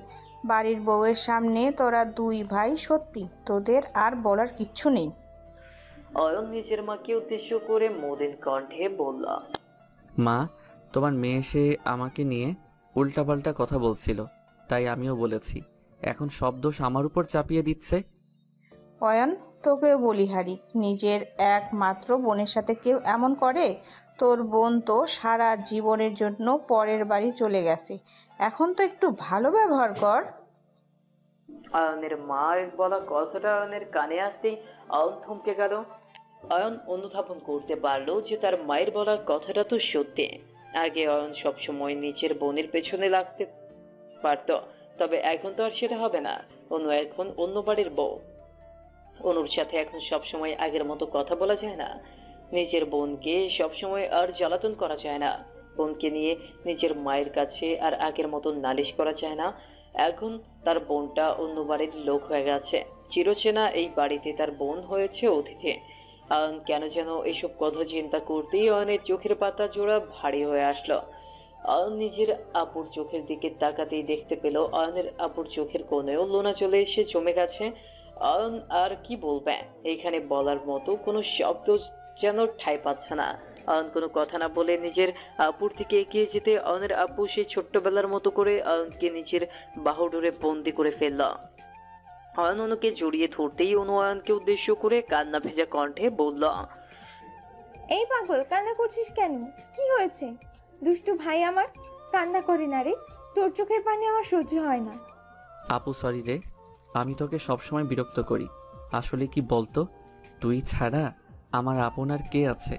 বাড়ির বউয়ের সামনে তোরা দুই ভাই, সত্যি তোদের আর বলার কিচ্ছু নেই। অয়ন নিজের মাকে উদ্দেশ্য করে মলিন কণ্ঠে বলল, মা, তোমার মেয়ে এসে আমাকে নিয়ে উল্টাপাল্টা কথা বলছিল, তাই আমিও বলেছি। এখন সব দোষ আমার উপর চাপিয়ে দিচ্ছে। অয়ন, তোকেও বলি হারি, নিজের একমাত্র বোনের সাথে কেউ এমন করে? তোর বোন তো সারা জীবনের জন্য পরের বাড়ি চলে গেছে, এখন তো একটু ভালো ব্যবহার কর। অয়নের মায়ের বলা কথাটা অয়নের কানে আসতেই অয়ন থমকে গেল। অয়ন অনুধাবন করতে পারলো যে তার মায়ের বলা কথাটা তো সত্যি। আগে অয়ন সবসময় নিজের বোনের পেছনে লাগতে পারত, তবে এখন তো আর সেটা হবে না। অনু এখন অন্য বাড়ির বউ। অনুর সাথে এখন সবসময় আগের মতো কথা বলা যায় না। নিজের বোনকে সবসময় আর জ্বালাতন করা যায় না। বোনকে নিয়ে নিজের মায়ের কাছে আর আগের মতো নালিশ করা যায় না। এখন তার বোনটা অন্য বাড়ির লোক হয়ে গেছে। চিরচেনা এই বাড়িতে তার বোন হয়েছে অতিথি। অয়ন কেন যেন এইসব কথা চিন্তা করতেই অয়নের চোখের পাতা জোড়া ভারী হয়ে আসলো। অয়ন নিজের আপুর চোখের দিকে তাকাতেই দেখতে পেল অয়নের আপুর চোখের কোণেও লোনা চলে এসে জমে গেছে। অয়ন আর কি বলবে, এইখানে বলার মতো কোনো শব্দ যেন ঠাঁই পাচ্ছে না। অয়ন কোনো কথা না বলে নিজের আপুর দিকে এগিয়ে যেতে অয়নের আপু সেই ছোট্টবেলার মতো করে অয়নকে নিজের বাহুডোরে বন্দি করে ফেলল। অয়ন অনুকে জড়িয়ে ধরতেই অনু অয়নকে উদ্দেশ্য করে কান্না ভেজা কণ্ঠে বলল, এই পাগল, কান্না করছিস কেন? কি হয়েছে? দুষ্টু ভাই আমার, কান্না করে না রে। তোর চোখের পানি আমার সহ্য হয় না। আপু সরি রে, আমি তোকে সবসময় বিরক্ত করি। আসলে কি বলতো, তুই ছাড়া আমার আপন আর কে আছে?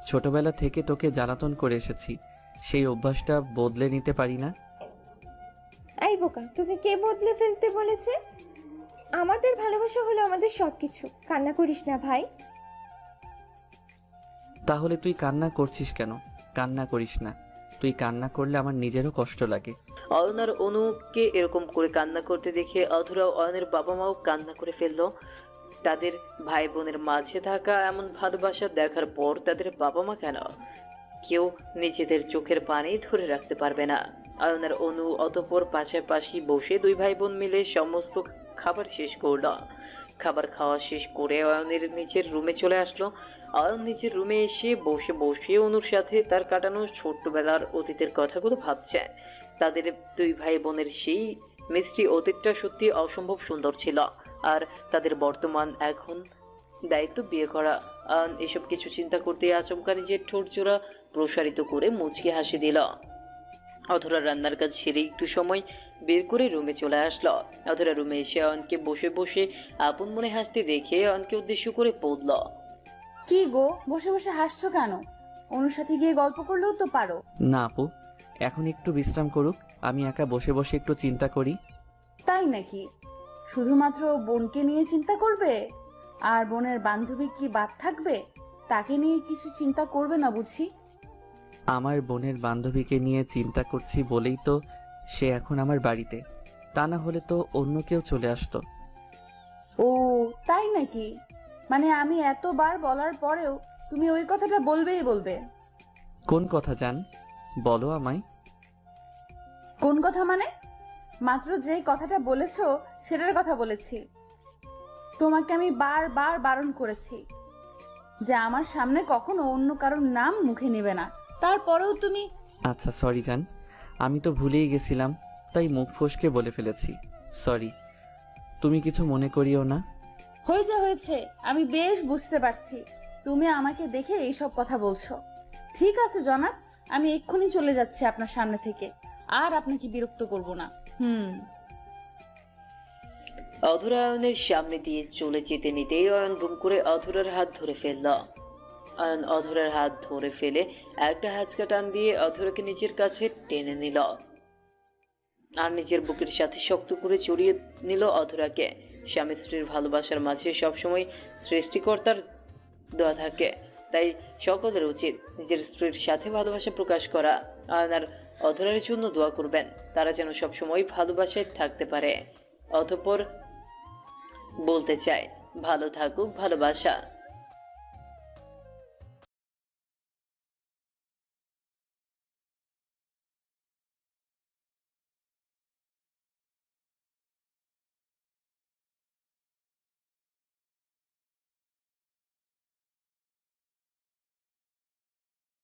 ছোটবেলা থেকে তোকে জ্বালাতন করে এসেছি, সেই অভ্যাসটা বদলে নিতে পারি না। এই বোকা, তোকে কে বদলে ফেলতে বলেছে? আমাদের ভালোবাসা হলো আমাদের সবকিছু। কান্না করিস না ভাই। তাহলে তুই কান্না করছিস কেন? কান্না করিস না। তুই কান্না করলে আমার নিজেরও কষ্ট লাগে। অয়ন আর অনুকে এরকম করে কান্না করতে দেখে অধরা অয়নের বাবা মাও কান্না করে ফেললো। তাদের ভাই বোনের মাঝে থাকা এমন ভালোবাসা দেখার পর তাদের বাবা মা কেন কেউ নিজেদের চোখের পানি ধরে রাখতে পারবে না। অয়নের অনু অতঃপর পাশাপাশি বসে দুই ভাই বোন মিলে সমস্ত খাবার শেষ করলো। খাবার খাওয়া শেষ করে অয়নের নিজের রুমে চলে আসলো। অয়ন নিজের রুমে এসে বসে বসে অনুর সাথে তার কাটানো ছোট্টবেলার অতীতের কথাগুলো ভাবছে। তাদের দুই ভাই বোনের সেই মিষ্টি অতীতটা সত্যি অসম্ভব সুন্দর ছিল। আর তাদের বর্তমান এখন দায়িত্ব বিয়ে করা। অয়ন এসব কিছু চিন্তা করতে আচমকা নিজের ঠোঁট জোড়া প্রসারিত করে মুচকি হাসি দিল। অধরা রান্নার কাজ সেরে একটু সময় বের করে রুমে চলে আসলো। অধরা রুমে এসে অয়নকে বসে বসে আপন মনে হাসতে দেখে অয়নকে উদ্দেশ্য করে বলল, কি গো, বসে বসে হাসছো কেন? অনুর সাথে গিয়ে গল্প করলেও তো পারো। না আপু, এখন একটু বিশ্রাম করুক, আমি একা বসে বসে একটু চিন্তা করি। তাই নাকি? শুধুমাত্র বোনকে নিয়ে চিন্তা করবে? আর বোনের বান্ধবী কি বাদ থাকবে? তাকে নিয়ে কিছু চিন্তা করবে না বুঝি? আমার বোনের বান্ধবীকে নিয়ে চিন্তা করছি বলেই তো সে এখন আমার বাড়িতে, তা না হলে তো অন্য কেউ চলে আসতো। ও তাই নাকি? মানে আমি এতবার বলার পরেও তুমি ওই কথাটা বলবেই বলবে? কোন কথা জান, বলো আমায়। কোন কথা মানে? মাত্র যে কথাটা বলেছো সেটার কথা বলেছি। তোমাকে আমি বারবার বারণ করেছি যে আমার সামনে কখনো অন্য কারোর নাম মুখে নেবে না, তারপরেও তুমি। আচ্ছা সরি জান, আমি তো ভুলেই গেছিলাম, তাই মুখ ফসকে বলে ফেলেছি, সরি। তুমি কিছু মনে করিও না। হয়েছে, আমি বেশ বুঝতে পারছি তুমি আমাকে দেখে এইসব কথা বলছো। ঠিক আছে জনাব, আমি এক্ষুনি চলে যাচ্ছি আপনার সামনে থেকে, আর আপনাকে বিরক্ত করব না। অধরা অয়নের সামনে দিয়ে চলে যেতে নিতেই অয়ন দুম করে অধরার হাত ধরে ফেলল। অয়ন অধরার হাত ধরে ফেলে একটা হ্যাচকা টান দিয়ে অধরাকে নিজের কাছে টেনে নিল আর নিজের বুকের সাথে শক্ত করে জড়িয়ে নিল অধরাকে। স্বামী স্ত্রীর ভালোবাসার মাঝে সবসময় সৃষ্টিকর্তার দোয়া থাকে, তাই সকলের উচিত নিজের স্ত্রীর সাথে ভালোবাসা প্রকাশ করা। অয়ন আর অধরার জন্য দোয়া করবেন, তারা যেন সবসময় ভালোবাসায় থাকতে পারে। অতঃপর বলতে চায়, ভালো থাকুক ভালোবাসা।